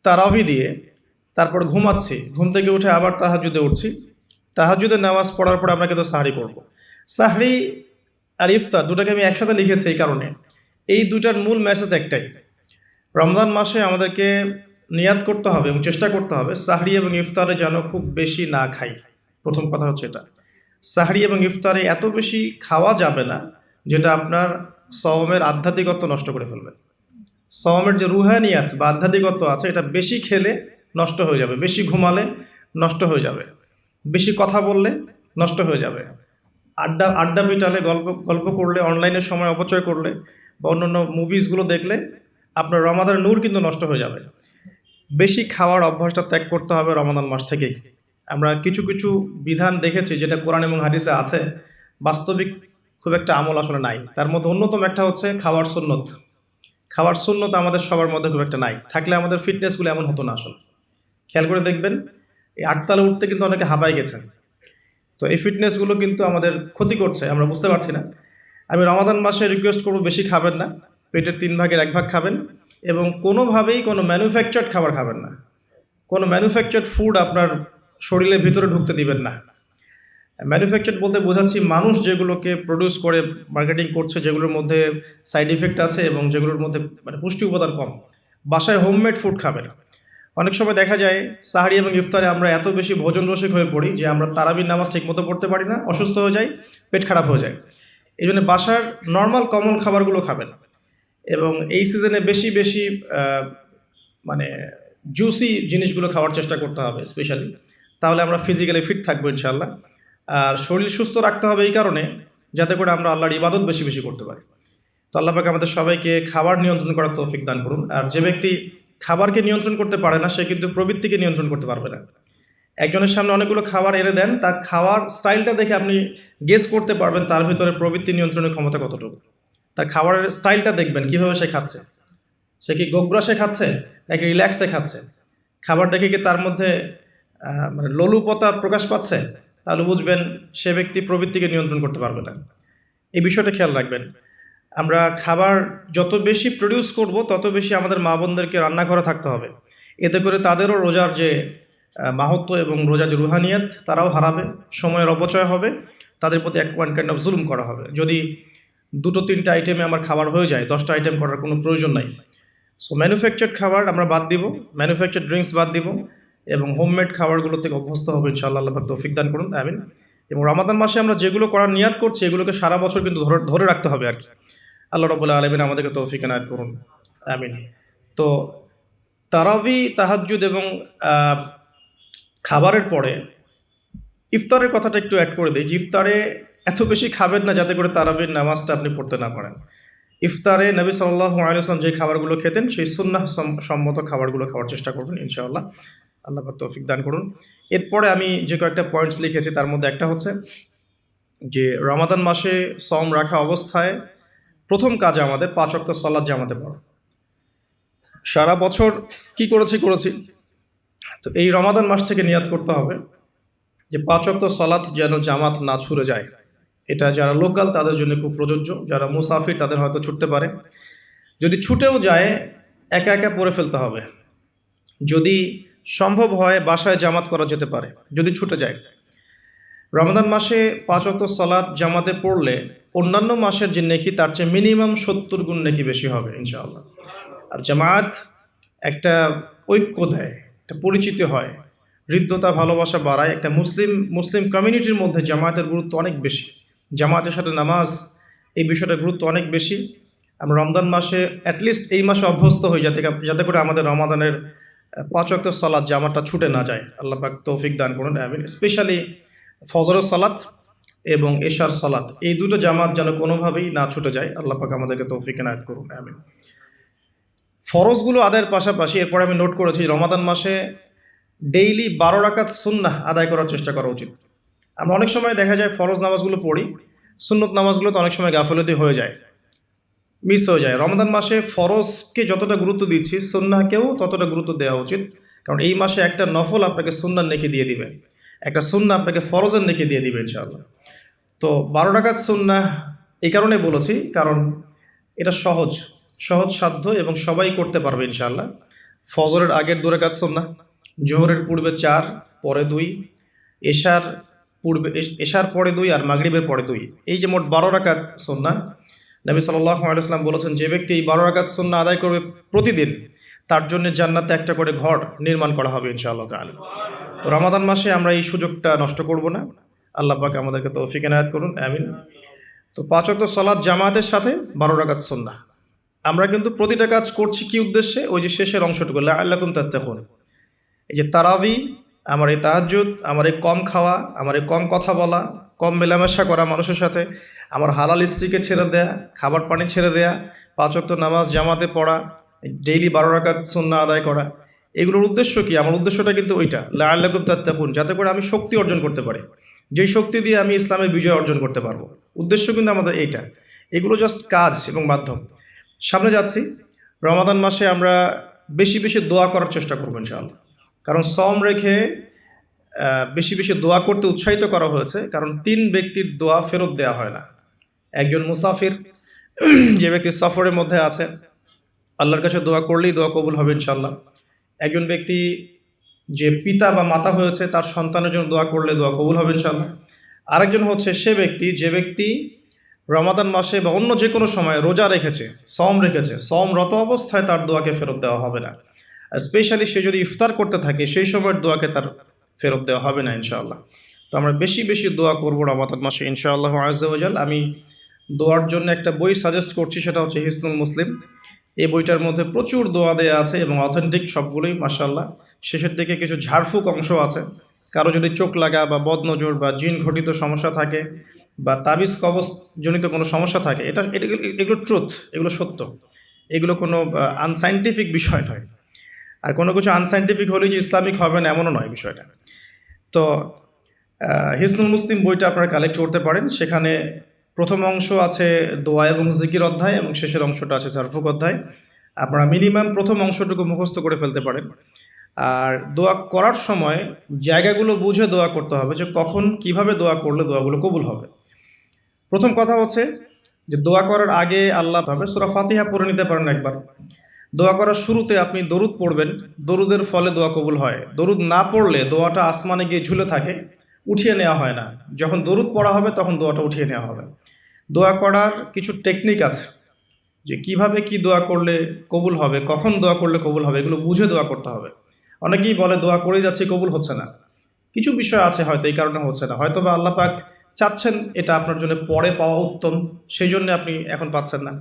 তারাবি দিয়ে, তারপর ঘুমাচ্ছি, ঘুম থেকে উঠে আবার তাহাজ্জুদে উঠছি, তাহাজ্জুদের নামাজ পড়ার পর আমরা কিন্তু সাহরি করব। সাহরি আর ইফতার দুটাকে আমি একসাথে লিখেছি এই কারণে, এই দুটার মূল মেসেজ একটাই। রমজান মাসে আমাদেরকে নিয়াত করতে হবে এবং চেষ্টা করতে হবে সাহরি এবং ইফতারে যেন খুব বেশি না খাই। প্রথম কথা হচ্ছে এটা, সাহরি এবং ইফতারে এত বেশি খাওয়া যাবে না যেটা আপনার সওমের আধ্যাত্মিকত্ব নষ্ট করে ফেলবে। সওমের যে রুহানিয়াত বা আধ্যাত্মিকত্ব আছে এটা বেশি খেলে নষ্ট হয়ে যাবে, বেশি ঘুমালে নষ্ট হয়ে যাবে, বেশি কথা বললে নষ্ট হয়ে যাবে, আড্ডা আড্ডা পিটালে, গল্প গল্প করলে, অনলাইনে সময় অপচয় করলে বা অন্যান্য মুভিসগুলো দেখলে আপনার রমাদানের নূর কিন্তু নষ্ট হয়ে যাবে। বেশি খাওয়ার অভ্যাসটা ত্যাগ করতে হবে রমাদান মাস থেকেই। আমরা কিছু কিছু বিধান দেখেছি যেটা কোরআন এবং হাদিসে আছে, বাস্তবিক খুব একটা আমল আসলে নাই। তার মধ্যে অন্যতম একটা হচ্ছে খাওয়ার সুন্নত। খাওয়ার সুন্নত আমাদের সবার মধ্যে খুব একটা নাই, থাকলে আমাদের ফিটনেসগুলো এমন হতো না আসলে। খেয়াল করে দেখবেন এই আটতলা উঠতে কিন্তু অনেকে হাঁপায় গেছেন। তো এই ফিটনেসগুলো কিন্তু আমাদের ক্ষতি করছে, আমরা বুঝতে পারছি না। আমি রমাদান মাসে রিকোয়েস্ট করবো বেশি খাবেন না, পেটের 3/1 খাবেন এবং কোনোভাবেই কোনো ম্যানুফ্যাকচার্ড খাবার খাবেন না। কোনো ম্যানুফ্যাকচার্ড ফুড আপনার শরীরের ভিতরে ঢুকতে দিবেন না। ম্যানুফ্যাকচার্ড বলতে বোঝাচ্ছি মানুষ যেগুলোকে প্রডিউস করে মার্কেটিং করছে, যেগুলোর মধ্যে সাইড ইফেক্ট আছে এবং যেগুলোর মধ্যে মানে পুষ্টি উপাদান কম। বাসায় হোমমেড ফুড খাবেন। অনেক সময় দেখা যায় সাহারি এবং ইফতারে আমরা এত বেশি ভোজন রসিক হয়ে পড়ি যে আমরা তারাবির নামাজ ঠিকমতো পড়তে পারি না, অসুস্থ হয়ে যাই, পেট খারাপ হয়ে যায়। এই জন্য বাসার নর্মাল কমন খাবারগুলো খাবেন এবং এই সিজনে বেশি বেশি মানে জুসি জিনিসগুলো খাওয়ার চেষ্টা করতে হবে স্পেশালি, তাহলে আমরা ফিজিক্যালি ফিট থাকবো ইনশাল্লাহ। আর শরীর সুস্থ রাখতে হবে এই কারণে যাতে করে আমরা আল্লাহর ইবাদত বেশি বেশি করতে পারি। তো আল্লাহ পাক আমাদের সবাইকে খাবার নিয়ন্ত্রণ করার তৌফিক দান করুন। আর যে ব্যক্তি খাবারকে নিয়ন্ত্রণ করতে পারে না সে কিন্তু প্রবৃত্তিকে নিয়ন্ত্রণ করতে পারবে না। একজনের সামনে অনেকগুলো খাবার এনে দেন, তার খাওয়ার স্টাইলটা দেখে আপনি গেস করতে পারবেন তার ভিতরে প্রবৃত্তি নিয়ন্ত্রণের ক্ষমতা কতটুকু। তার খাবারের স্টাইলটা দেখবেন কীভাবে সে খাচ্ছে, সে কি গোগ্রাসে খাচ্ছে নাকি রিল্যাক্সে খাচ্ছে, খাবার দেখে কি তার মধ্যে মানে লোলুপতা প্রকাশ পাচ্ছে, তাহলে বুঝবেন সে ব্যক্তি প্রবৃত্তিকে নিয়ন্ত্রণ করতে পারবে না। এই বিষয়টা খেয়াল রাখবেন। আমরা খাবার যত বেশি প্রডিউস করব তত বেশি আমাদের মা বোনদেরকে রান্নাঘরে থাকতে হবে, এতে করে তাদেরও রোজার যে মাহাত্ম এবং রোজার যে রুহানিয়াত তারাও হারাবে, সময়ের অপচয় হবে, তাদের প্রতি ওয়ান কাইন্ড অফ জুলুম করা হবে। যদি 2-3টা আইটেমে আমার খাবার হয়ে যায়, 10টা আইটেম করার কোনো প্রয়োজন নাই। সো ম্যানুফ্যাকচার্ড খাবার আমরা বাদ দিব, ম্যানুফ্যাকচার্ড ড্রিঙ্কস বাদ দিব এবং হোমমেড খাবারগুলো থেকে অভ্যস্ত হবে ইনশাআল্লাহ। আল্লাহ পাক তৌফিক দান করুন, আমিন। এবং রমাদান মাসে আমরা যেগুলো করার নিয়াত করছি এগুলোকে সারা বছর কিন্তু ধরে রাখতে হবে আর কি। আল্লাহ রাব্বুল আলামিন আমাদেরকে তৌফিক এনায়েত করুন, আমিন। তো তারাবি, তাহাজ্জুদ এবং খাবারের পরে ইফতারের কথাটা একটু অ্যাড করে দিই যে ইফতারে এত বেশি খাবেন না যাতে করে তারাবির নামাজটা আপনি পড়তে না পারেন। ইফতারে নবী সাল্লাল্লাহু আলাইহি ওয়াসাল্লাম যে খাবারগুলো খেতেন সেই সুন্নাহ সম্মত খাবারগুলো খাওয়ার চেষ্টা করবেন ইনশাআল্লাহ। আল্লাহ পাক তৌফিক দান করুন। এরপরে আমি যে কয়েকটা পয়েন্টস লিখেছি তার মধ্যে একটা হচ্ছে যে রমাদান মাসে সম রাখা অবস্থায় প্রথম কাজ আমাদের 5 ওয়াক্ত সালাত জামাতে পড়া। সারা বছর কি করেছি, তো এই রমাদান মাস থেকে নিয়াত করতে হবে যে 5 ওয়াক্ত সালাত যেন জামাত না ছুটে যায়। এটা যারা লোকাল তাদের জন্য খুব প্রযোজ্য, যারা মুসাফির তাদের হয়তো ছুটতে পারে। যদি ছুটেও যায় একা একা পড়ে ফেলতে হবে, যদি সম্ভব হয় বাসায় জামাত করা যেতে পারে যদি ছুটে যায়। রমাদান মাসে 5 ওয়াক্ত সালাত জামাতে পড়লে অন্যান্য মাসের যে নেকি তার চেয়ে মিনিমাম 70 গুণ নেকি বেশি হবে ইনশাআল্লাহ। আর জামাত একটা ঐক্য দেয়, একটা পরিচিতি হয়, হৃদ্যতা ভালোবাসা বাড়ায়। একটা মুসলিম কমিউনিটির মধ্যে জামায়াতের গুরুত্ব অনেক বেশি, জামায়াতের সাথে নামাজ এই বিষয়টার গুরুত্ব অনেক বেশি। আমরা রমজান মাসে অ্যাটলিস্ট এই মাসে অভ্যস্ত হই যাতে করে আমাদের রমাদানের 5 ওয়াক্ত সালাত জামাতটা ছুটে না যায়। আল্লাহ পাক তৌফিক দান করুন, আমিন। স্পেশালি ফজরের সালাত এবং এশার সালাত এই দুটো জামাত যেন কোনোভাবেই না ছুটে যায়। আল্লাহ পাক আমাদেরকে তৌফিক এনায়েত করুন, আমিন। ফরজগুলো আদায়ের পাশাপাশি এরপরে আমি নোট করেছি রমাদান মাসে ডেইলি 12 রাকাত সুন্নাহ আদায় করার চেষ্টা করা উচিত। আমরা অনেক সময় দেখা যায় ফরজ নামাজগুলো পড়ি, সুন্নত নামাজগুলো তো অনেক সময় গাফলতি হয়ে যায়, মিস হয়ে যায়। রমাদান মাসে ফরজকে যতটা গুরুত্ব দিচ্ছি সুন্নাহকেও ততটা গুরুত্ব দেওয়া উচিত, কারণ এই মাসে একটা নফল আপনাকে সুন্নাহর নেকি দিয়ে দিবে। একটা সুন্নাহ আপনাকে ফরজের নেকি দিয়ে দিবে ইনশাআল্লাহ। তো 12 রাকাত সুন্নাহ এই কারণে বলেছি, কারণ এটা সহজ সাধ্য এবং সবাই করতে পারবে ইনশাআল্লাহ। ফজরের আগের 2 রাকাত সুন্নাহ, জোহরের পূর্বে 4, পরে 2, এশার পরে 2 আর মাগরিবের পরে 2, এই যে মোট 12 রাকাত সুন্নাহ। নবী সাল্লাল্লাহু আলাইহি ওয়াসাল্লাম বলেছেন, যে ব্যক্তি এই 12 রাকাত সুন্নাহ আদায় করবে প্রতিদিন, তার জন্য জান্নাতে একটা করে ঘর নির্মাণ করা হবে ইনশাআল্লাহ তাআলা। তো রমাদান মাসে আমরা এই সুযোগটা নষ্ট করব না। আল্লাহ পাক আমাদেরকে তৌফিক এনায়েত করুন, আমিন। তো 5 ওয়াক্ত সালাত জামাতের সাথে 12 রাকাত সুন্নাহ। আমরা কিন্তু প্রতিটা কাজ করছি কি উদ্দেশ্যে? ওই যে শেষের অংশটুকু, লাআল্লাকুম তাত্তাকুন। এই যে তারাবি, আমার এই তাহাজ্জুদ, আমার এই কম খাওয়া, আমার এই কম কথা বলা, কম মেলামেশা করা মানুষের সাথে, আমার হালাল স্ত্রীকে ছেড়ে দেয়া, খাবার পানি ছেড়ে দেয়া, 5 ওয়াক্ত নামাজ জামাতে পড়া, ডেইলি 12 রাকাত সুন্নাহ আদায় করা, এগুলোর উদ্দেশ্য কি? আমার উদ্দেশ্যটা কিন্তু ওইটা, লাআল্লাকুম তাত্তাকুন, যাতে করে আমি শক্তি অর্জন করতে পারি, যেই শক্তি দিয়ে আমি ইসলামের বিজয় অর্জন করতে পারবো। উদ্দেশ্য কিন্তু আমাদের এইটা। এগুলো জাস্ট কাজ এবং মাধ্যম। সামনে যাচ্ছি, রমাদান মাসে আমরা বেশি বেশি দোয়া করার চেষ্টা করবো ইনশাআল্লাহ। কারণ সওম রেখে বেশি বেশি দোয়া করতে উৎসাহিত করা হয়েছে, কারণ 3 ব্যক্তির দোয়া ফেরত দেওয়া হয় না। একজন মুসাফির, যে ব্যক্তি সফরের মধ্যে আছে, আল্লাহর কাছে দোয়া করলেই দোয়া কবুল হবে ইনশাআল্লাহ। একজন ব্যক্তি যে পিতা বা মাতা হয়েছে, তার সন্তানের জন্য দোয়া করলে দোয়া কবুল হবে ইনশাআল্লাহ। আরেকজন হচ্ছে সে ব্যক্তি, যে ব্যক্তি রমাদান মাসে বা অন্য যে কোনো সময় রোজা রেখেছে, সওম রেখেছে, সওমরত অবস্থায় তার দোয়াকে ফেরত দেওয়া হবে না। আর স্পেশালি সে যদি ইফতার করতে থাকে, সেই সময়ের দোয়াকে তার ফেরত দেওয়া হবে না ইনশাআল্লাহ। তো আমরা বেশি বেশি দোয়া করবো রমাদান মাসে ইনশাআল্লাহ আযজা ওয়া জাল। আমি দোয়ার জন্য একটা বই সাজেস্ট করছি, সেটা হচ্ছে হিসনুল মুসলিম। এই বইটার মধ্যে প্রচুর দোয়া দেয়া আছে এবং অথেন্টিক সবগুলোই মাশাআল্লাহ। শেষের দিকে কিছু ঝাড়ফুঁক অংশ আছে। কারো যদি চোখ লাগা বা বদনজর বা জিন ঘটিত সমস্যা থাকে বা তাবিজ কবজ জনিত কোনো সমস্যা থাকে, এগুলো ট্রুথ, এগুলো সত্য, এগুলো কোনো আনসাইন্টিফিক বিষয় নয়। আর কোনো কিছু আনসাইন্টিফিক হলে যে ইসলামিক হবে না, এমনও নয় বিষয়টা। তো হিসনুল মুসলিম বইটা আপনারা কালেক্ট করতে পারেন। সেখানে প্রথম অংশ আছে দোয়া এবং জিকির অধ্যায়, এবং শেষের অংশটা আছে ঝাড়ফুঁক অধ্যায়। আপনারা মিনিমাম প্রথম অংশটুকু মুখস্থ করে ফেলতে পারেন। আর দোয়া করার সময় জায়গাগুলো বুঝে দোয়া করতে হবে, যে কখন কিভাবে দোয়া করলে দোয়াগুলো কবুল হবে। প্রথম কথা হচ্ছে যে দোয়া করার আগে আল্লাহ ভাবে সূরা ফাতিহা পড়ে নিতে পারেন একবার। দোয়া করার শুরুতে আপনি দরুদ পড়বেন, দরুদের ফলে দোয়া কবুল হয়। দরুদ না পড়লে দোয়াটা আসমানে গিয়ে ঝুলে থাকে, উঠিয়ে নেওয়া হয় না। যখন দরুদ পড়া হবে তখন দোয়াটা উঠিয়ে নেওয়া হবে। দোয়া করার কিছু টেকনিক আছে, যে কিভাবে কি দোয়া করলে কবুল হবে, কখন দোয়া করলে কবুল হবে, এগুলো বুঝে দোয়া করতে হবে। অনেকেই বলে দোয়া করেই যাচ্ছে, কবুল হচ্ছে না। কিছু বিষয় আছে হয়তো এই কারণে হচ্ছে না, হয়তো বা আল্লাহ পাক চাচ্ছেন এটা আপনার জন্য পরে পাওয়া উত্তম, সেই জন্য আপনি এখন পাচ্ছেন না।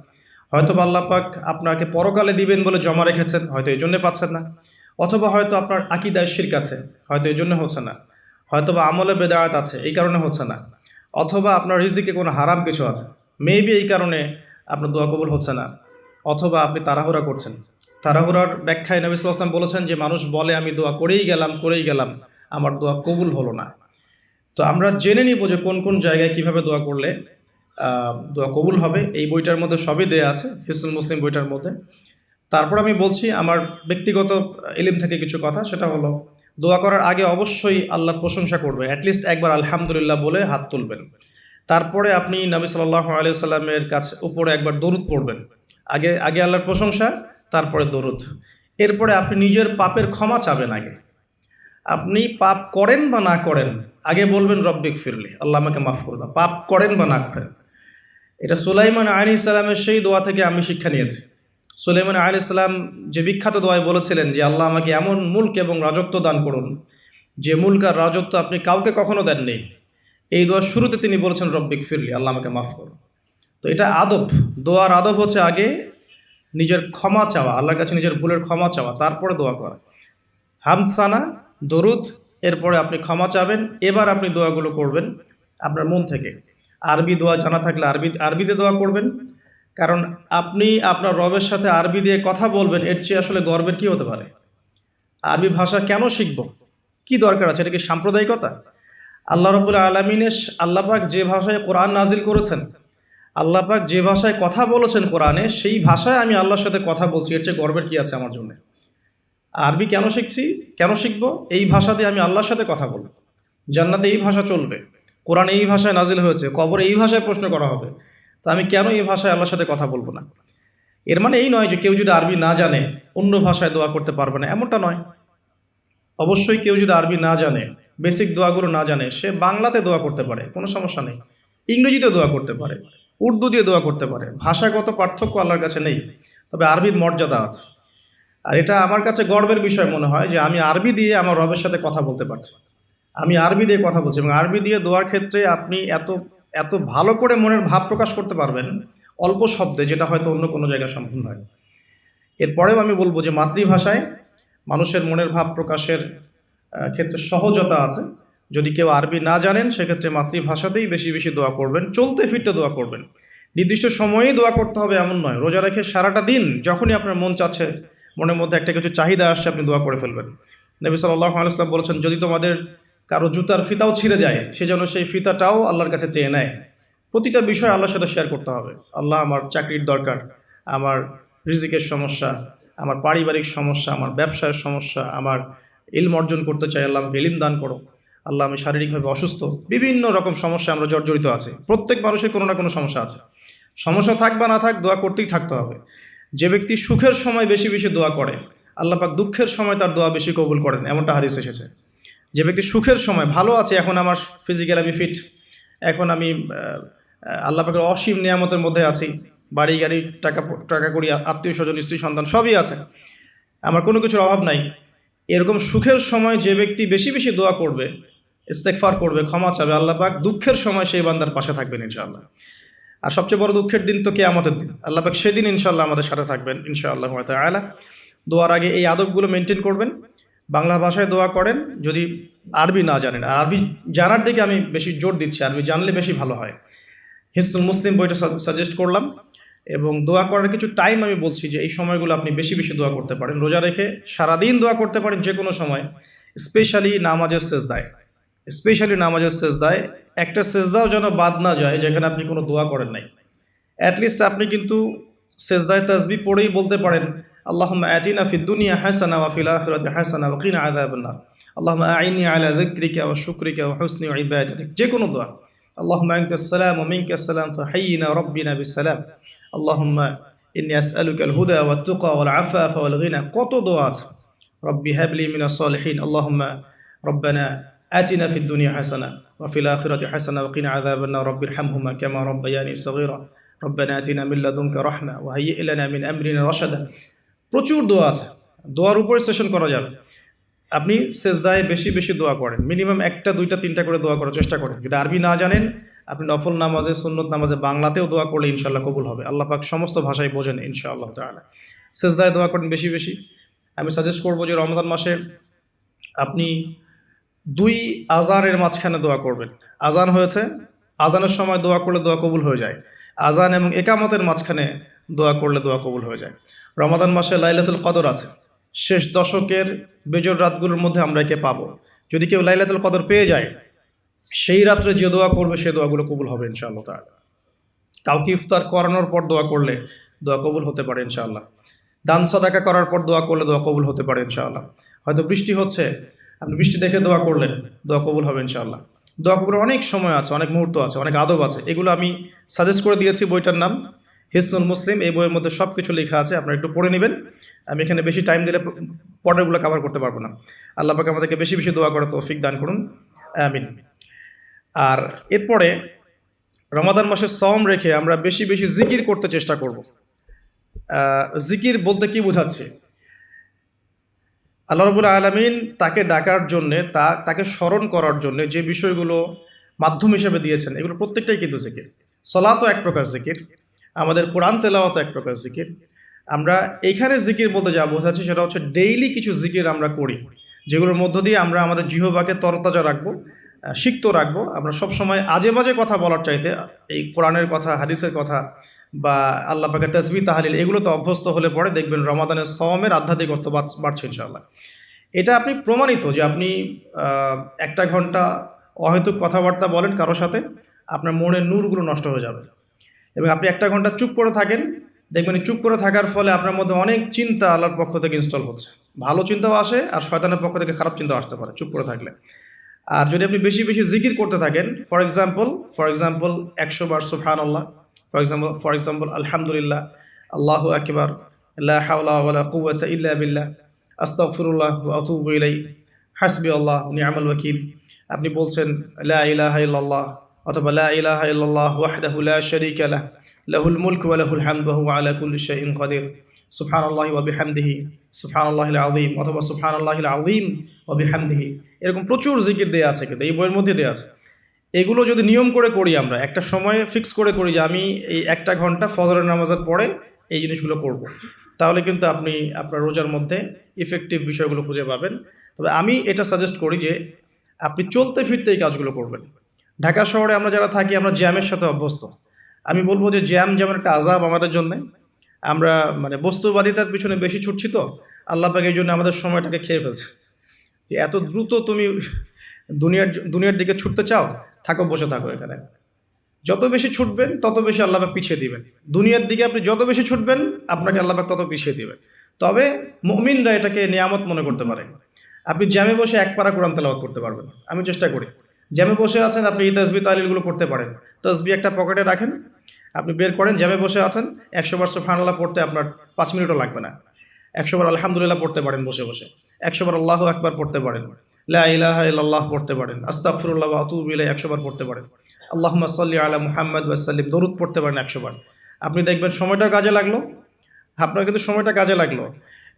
হয়তো বা আল্লাহ পাক আপনাকে পরকালে দিবেন বলে জমা রেখেছেন, হয়তো এই জন্যে পাচ্ছেন না। অথবা হয়তো আপনার আকীদায় শিরক আছে, হয়তো এই জন্য হচ্ছে না। হয়তো বা আমলে বেদায়াত আছে, এই কারণে হচ্ছে না। অথবা আপনার রিজিকে কোনো হারাম কিছু আছে, মেবি এই কারণে আপনার দোয়া কবুল হচ্ছে না। অথবা আপনি তাড়াহুড়া করছেন। তাড়াহুড়ার ব্যাখ্যায় নবী সাল্লাল্লাহু আলাইহি ওয়াসাল্লাম বলেছেন যে মানুষ বলে আমি দোয়া করেই গেলাম, আমার দোয়া কবুল হলো না। তো আমরা জেনে নিব যে কোন কোন জায়গায় কিভাবে দোয়া করলে দোয়া কবুল হবে। এই বইটার মধ্যে সবই দেয়া আছে, হিসনুল মুসলিম বইটার মধ্যে। তারপর আমি বলছি আমার ব্যক্তিগত ইলম থেকে কিছু কথা, সেটা হলো দোয়া করার আগে অবশ্যই আল্লাহর প্রশংসা করবেন, অ্যাটলিস্ট একবার আলহামদুলিল্লাহ বলে হাত তুলবেন। তারপরে আপনি নবী সাল্লাল্লাহু আলাইহি ওয়াসাল্লামের কাছে উপরে একবার দরুদ পড়বেন। আগে আল্লাহর প্রশংসা, তারপরে দরুদ। এরপরে আপনি নিজের পাপের ক্ষমা চাবেন। আগে আপনি পাপ করেন বা না করেন, আগে বলবেন রব্বিক ফিরলি, আল্লাহ আমাকে মাফ করবে, পাপ করেন বা না করেন। এটা সুলাইমান আলাইহিস সালামের সেই দোয়া থেকে আমি শিক্ষা নিয়েছি। সুলাইমান আলাইহিস সালাম যে বিখ্যাত দোয়ায় বলেছিলেন যে আল্লাহ আমাকে এমন মুলক এবং রাজত্ব দান করুন, যে মুলক আর রাজত্ব আপনি কাউকে কখনো দেননি। এই দোয়ার শুরুতে তিনি বলেছেন রব্বিক ফিরলি, আল্লাহ আমাকে মাফ করুন। তো এটা আদব, দোয়ার আদব হচ্ছে আগে নিজের ক্ষমা চাওয়া, আল্লাহর কাছে নিজের ভুলের ক্ষমা চাওয়া, তারপরে দোয়া করা। হামসানা, দরুদ, এরপরে আপনি ক্ষমা চাবেন। এবার আপনি দোয়াগুলো করবেন আপনার মন থেকে। আরবি দোয়া জানা থাকলে আরবিতে দোয়া করবেন, কারণ আপনি আপনার রবের সাথে আরবি দিয়ে কথা বলবেন, এর চেয়ে আসলে গর্বের কি হতে পারে? আরবি ভাষা কেন শিখব, কি দরকার আছে? এটা কি সাম্প্রদায়িকতা? আল্লাহ রাব্বুল আলামিনের, আল্লাহ পাক যে ভাষায় কোরআন নাজিল করেছেন, আল্লাহ পাক যে ভাষায় কথা বলেছেন কোরআনে, সেই ভাষায় আমি আল্লাহর সাথে কথা বলছি, এর চেয়ে গর্বের কি আছে আমার জন্য? আরবি কেন শিখছি, কেন শিখবো? এই ভাষা দিয়ে আমি আল্লাহর সাথে কথা বলবো। জান্নাতে এই ভাষা চলবে, কোরআনে এই ভাষায় নাজিল হয়েছে, কবরে এই ভাষায় প্রশ্ন করা হবে, তো আমি কেন এই ভাষায় আল্লাহর সাথে কথা বলবো না? এর মানে এই নয় যে কেউ যদি আরবি না জানে অন্য ভাষায় দোয়া করতে পারবে না, এমনটা নয়। অবশ্যই কেউ যদি আরবি না জানে, বেসিক দোয়াগুলো না জানে, সে বাংলাতে দোয়া করতে পারে, কোনো সমস্যা নেই। ইংরেজিতে দোয়া করতে পারে, উর্দু দিয়ে দোয়া করতে পারে, ভাষাগত পার্থক্য আল্লাহর কাছে নেই, তবে আরবির মর্যাদা আছে। আর এটা আমার কাছে গর্বের বিষয় মনে হয় যে আমি আরবি দিয়ে আমার রবের সাথে কথা বলতে পারছি। আমি আরবি দিয়ে কথা বলছি, এবং আরবি দিয়ে দোয়ার ক্ষেত্রে আপনি এত এত ভালো করে মনের ভাব প্রকাশ করতে পারবেন অল্প শব্দে, যেটা হয়তো অন্য কোনো জায়গায় সম্ভব নয়। এরপরেও আমি বলবো যে মাতৃভাষায় মানুষের মনের ভাব প্রকাশের ক্ষেত্রে সহজতা আছে। যদি কেউ আরবি না জানেন, সেক্ষেত্রে মাতৃভাষাতেই বেশি বেশি দোয়া করবেন, চলতে ফিরতে দোয়া করবেন। নির্দিষ্ট সময়েই দোয়া করতে হবে এমন নয়, রোজা রেখে সারাটা দিন যখনই আপনার মন চাচ্ছে, মনের মধ্যে একটা কিছু চাহিদা আসছে, আপনি দোয়া করে ফেলবেন। নবী সাল্লাল্লাহু আলাইহি ওয়াসাল্লাম বলেছেন, যদি তোমাদের কারো জুতার ফিতাও ছিঁড়ে যায়, সে যেন সেই ফিতাটাও আল্লাহর কাছে চেয়ে নেয়। প্রতিটা বিষয় আল্লাহর সাথে শেয়ার করতে হবে। আল্লাহ, আমার চাকরির দরকার, আমার রিজিকের সমস্যা, আমার পারিবারিক সমস্যা, আমার ব্যবসায়ের সমস্যা, আমার ইলম অর্জন করতে চাই, আল্লাহ আমাকে ইলম দান করো। আল্লাহ, আমি শারীরিকভাবে অসুস্থ। বিভিন্ন রকম সমস্যা আমরা জর্জরিত আছে, প্রত্যেক মানুষের কোনো না কোনো সমস্যা আছে। সমস্যা থাক বা না থাক, দোয়া করতেই থাকতে হবে। যে ব্যক্তি সুখের সময় বেশি বেশি দোয়া করে, আল্লাহ পাক দুঃখের সময় তার দোয়া বেশি কবুল করেন, এমনটা হাদিস এসেছে। যে ব্যক্তি সুখের সময় ভালো আছে, এখন আমার ফিজিক্যাল আমি ফিট, এখন আমি আল্লাহ পাকের অসীম নিয়ামতের মধ্যে আছি, বাড়ি গাড়ি টাকা টাকা করি, আত্মীয় স্বজন, স্ত্রী সন্তান সবই আছে, আমার কোনো কিছুর অভাব নাই, এরকম সুখের সময় যে ব্যক্তি বেশি বেশি দোয়া করবে, ইস্তেগফার করবে, ক্ষমা চাবে, আল্লাহ পাক দুঃখের সময় সেই বান্দার পাশে থাকবেন ইনশাআল্লাহ। আর সবচেয়ে বড় দুঃখের দিন তো কিয়ামতের দিন, আল্লাহ পাক সেদিন ইনশাআল্লাহ আমাদের সাথে থাকবেন ইনশাআল্লাহ তাআলা। দোয়ার আগে এই আদবগুলো মেনটেন করবেন। বাংলা ভাষায় দোয়া করেন যদি আরবি না জানেন, আর আরবি জানার দিকে আমি বেশি জোর দিচ্ছি, আরবি জানলে বেশি ভালো হয়। হিসনুল মুসলিম বইটা সাজেস্ট করলাম, এবং দোয়া করার কিছু টাইম আমি বলছি যে এই সময়গুলো আপনি বেশি বেশি দোয়া করতে পারেন। রোজা রেখে সারাদিন দোয়া করতে পারেন যে কোনো সময়, স্পেশালি নামাজের সেজদায়। স্পেশালি নামাজের সেজদায় একটা সেজদাও যেন বাদ না যায় যেখানে আপনি কোনো দোয়া করেন নাই। অ্যাটলিস্ট আপনি কিন্তু সেজদায় তাসবিহ পড়েই বলতে পারেন, আল্লাহুম্মা আতিনা ফিদ দুনিয়া হাসানা ওয়া ফিল আখিরাতি হাসানা ওয়া কিনা আযাবান নার, আল্লাহুম্মা আইন্নি আলা যিকরিকা ওয়া শুকরিকা ওয়া হুসনি ইবাদাতিক। যে কোনো দোয়া, আল্লাহুম্মা আনতাস সালাম ওয়া মিনকাস সালাম ফাহাইয়িনা রাব্বিনা বিস সালাম, আল্লাহুম্মা ইন্নী আসআলুকাল হুদা ওয়াত তুকা ওয়াল আফাফা ওয়াল গিনা। কত দোয়া আছে, রব্বি হাবলি মিনাস সালিহিন, আল্লাহুম্মা রব্বানা আতিনা ফিদ দুনিয়া হাসানা ওয়া ফিল আখিরাতি হাসানা ওয়া কিনা আযাবান নার, রব্বিরহামহুমা কামা রাব্বায়ানি সগীরা, রব্বানা আতিনা মিন লাদুনকা রাহমা ওয়া হাইয়্যি লানা মিন আমরিনা রাশাদা। প্রচুর দোয়া আছে, দোয়ার উপরে সেশন করা যাবে। আপনি সেজদায় বেশি বেশি দোয়া করেন, মিনিমাম একটা দুইটা তিনটা করে দোয়া করার চেষ্টা করেন। যদি আরবি না জানেন, আপনি নফল নামাজে, সুন্নত নামাজে বাংলাতেও দোয়া করলে ইনশাআল্লাহ কবুল হবে। আল্লাহ পাক সমস্ত ভাষায় বোঝেন ইনশাআল্লাহ তাআলা। সেজদায় দোয়া করেন বেশি বেশি। আমি সাজেস্ট করবো যে রমজান মাসে আপনি 2 আজানের মাঝখানে দোয়া করবেন। আজান হয়েছে, আজানের সময় দোয়া করলে দোয়া কবুল হয়ে যায়। আজান এবং একামতের মাঝখানে দোয়া করলে দোয়া কবুল হয়ে যায়। রমাদান মাসে লাইলাতুল কদর আছে, শেষ দশকের বেজর রাতগুলোর মধ্যে আমরা একে পাবো। যদি কেউ লাইলাতুল কদর পেয়ে যায়, সেই রাত্রে যে দোয়া করবে সে দোয়াগুলো কবুল হবে ইনশাআল্লাহ তাআলা। কাউকে ইফতার করানোর পর দোয়া করলে দোয়া কবুল হতে পারে ইনশাআল্লাহ। দান সাদাকা করার পর দোয়া করলে দোয়া কবুল হতে পারে ইনশাআল্লাহ। হয়তো বৃষ্টি হচ্ছে, আপনি বৃষ্টি দেখে দোয়া করলেন, দোয়া কবুল হবে ইনশাআল্লাহ। দোয়া কবুলের অনেক সময় আছে, অনেক মুহূর্ত আছে, অনেক আদব আছে, এগুলো আমি সাজেস্ট করে দিয়েছি। বইটার নাম হিসনুল মুসলিম, এই বইয়ের মধ্যে সব কিছু লেখা আছে, আপনারা একটু পড়ে নেবেন। আমি এখানে বেশি টাইম দিলে পরেরগুলো কভার করতে পারবো না। আল্লাহ পাক আমাদেরকে বেশি বেশি দোয়া করার তৌফিক দান করুন, আমিন। আর এরপরে রমাদান মাসে সওম রেখে আমরা বেশি বেশি জিকির করতে চেষ্টা করব। জিকির বলতে কি বোঝাচ্ছে? আল্লাহ রাব্বুল আলামিন তাকে ডাকার জন্যে, তাকে স্মরণ করার জন্যে যে বিষয়গুলো মাধ্যম হিসেবে দিয়েছেন, এগুলো প্রত্যেকটাই কিন্তু জিকির। সলাতও এক প্রকার জিকির, আমাদের কোরআন তেলাওয়াতও এক প্রকার জিকির। আমরা এইখানে জিকির বলতে যা বোঝাচ্ছি সেটা হচ্ছে ডেইলি কিছু জিকির আমরা করি, যেগুলোর মধ্য দিয়ে আমরা আমাদের জিহ্বাকে তরতাজা রাখবো, সিক্ত রাখবো। আমরা সবসময় আজে বাজে কথা বলার চাইতে এই কোরআনের কথা, হাদিসের কথা বা আল্লাহ পাকের তাসবিহ তাহলিল, এগুলোতে অভ্যস্ত হলে পরে দেখবেন রমাদানের সওমের আধ্যাত্মিকত্ব বাড়ছে ইনশাআল্লাহ। এটা আপনি প্রমাণিত যে আপনি 1 ঘন্টা অহেতুক কথাবার্তা বলেন কারোর সাথে, আপনার মনের নূরগুলো নষ্ট হয়ে যাবে। এবং আপনি 1 ঘন্টা চুপ করে থাকেন, দেখবেন চুপ করে থাকার ফলে আপনার মধ্যে অনেক চিন্তা আল্লাহর পক্ষ থেকে ইনস্টল হচ্ছে, ভালো চিন্তাও আসে আর শয়তানের পক্ষ থেকে খারাপ চিন্তাও আসতে পারে চুপ করে থাকলে। আর যদি আপনি বেশি বেশি জিকির করতে থাকেন, ফর এক্সাম্পল 100 বার সুবহানাল্লাহ, ফর এক্সাম্পল আলহামদুলিল্লাহ, আল্লাহু আকবার, লা হাওলা ওয়ালা কুওয়াতা ইল্লা বিল্লাহ, আস্তাগফিরুল্লাহ ওয়া আতুবু ইলাইহি, হাসবি আল্লাহ নি'মাল ওয়াকিল। আপনি বলছেন লা ইলাহা ইল্লাল্লাহ অথবা লা ইলাহা ইল্লাল্লাহ ওয়াহদাহু লা শারীকা লাহ, লাহুল মুলকু ওয়া লাহুল হামদু ওয়া হুয়া আলা কুল্লি শাইইন কাদির, সুবহানাল্লাহি ওয়া বিহামদিহি, সুবহানাল্লাহিল আযীম অথবা সুবহানাল্লাহিল আযীম ওয়া বিহামদিহি। এরকম প্রচুর জিকির দেয়া আছে, কিন্তু এই বইয়ের মধ্যে দেয়া আছে। এগুলো যদি নিয়ম করে করি, আমরা একটা সময় ফিক্স করে করি যে আমি এই 1 ঘন্টা ফজরের নামাজের পরে এই জিনিসগুলো করব, তাহলে কিন্তু আপনি আপনার রোজার মধ্যে ইফেক্টিভ বিষয়গুলো খুঁজে পাবেন। তবে আমি এটা সাজেস্ট করি যে আপনি চলতে ফিরতে এই কাজগুলো করবেন। ঢাকা শহরে আমরা যারা থাকি, আমরা জ্যামের সাথে অভ্যস্ত। আমি বলবো যে জ্যাম যেমন একটা আযাব আমাদের জন্য, আমরা মানে বস্তুবাদিতার পিছনে বেশি ছুটছি, তো আল্লাহ পাক এই জন্য আমাদের সময়টাকে খেয়ে ফেলছে। যে এত দ্রুত তুমি দুনিয়ার দিকে ছুটতে চাও, থাকো, বসে থাকো এখানে। যত বেশি ছুটবেন তত বেশি আল্লাহ পাক পিছিয়ে দিবেন। দুনিয়ার দিকে আপনি যত বেশি ছুটবেন, আপনাকে আল্লাহ পাক তত পিছিয়ে দিবেন। তবে মুমিনরা এটাকে নিয়ামত মনে করতে পারে। আপনি জ্যামে বসে 1 পারা কোরআন তেলাওয়াত করতে পারবেন। আমি চেষ্টা করি, জ্যামে বসে আছেন, আপনি এই তাসবিহ তাহলিলগুলো করতে পারেন। তাসবিহ একটা পকেটে রাখেন, আপনি বের করেন, জ্যামে বসে আছেন, 100 বার সুবহানাল্লাহ পড়তে আপনার 5 মিনিটও লাগবে না। 100 বার আলহামদুলিল্লাহ পড়তে পারেন বসে বসে, 100 বার আল্লাহু আকবার পড়তে পারেন, লা ইলাহা ইল্লাল্লাহ পড়তে পারেন, আস্তাগফিরুল্লাহ ওয়া আতুবু ইলাইহি 100 বার পড়তে পারেন, আল্লাহুম্মা সাল্লি আলা মুহাম্মাদ ওয়া সাল্লিম দরুদ পড়তে পারেন 100 বার। আপনি দেখবেন সময়টা কাজে লাগলো, আপনার কিন্তু সময়টা কাজে লাগলো,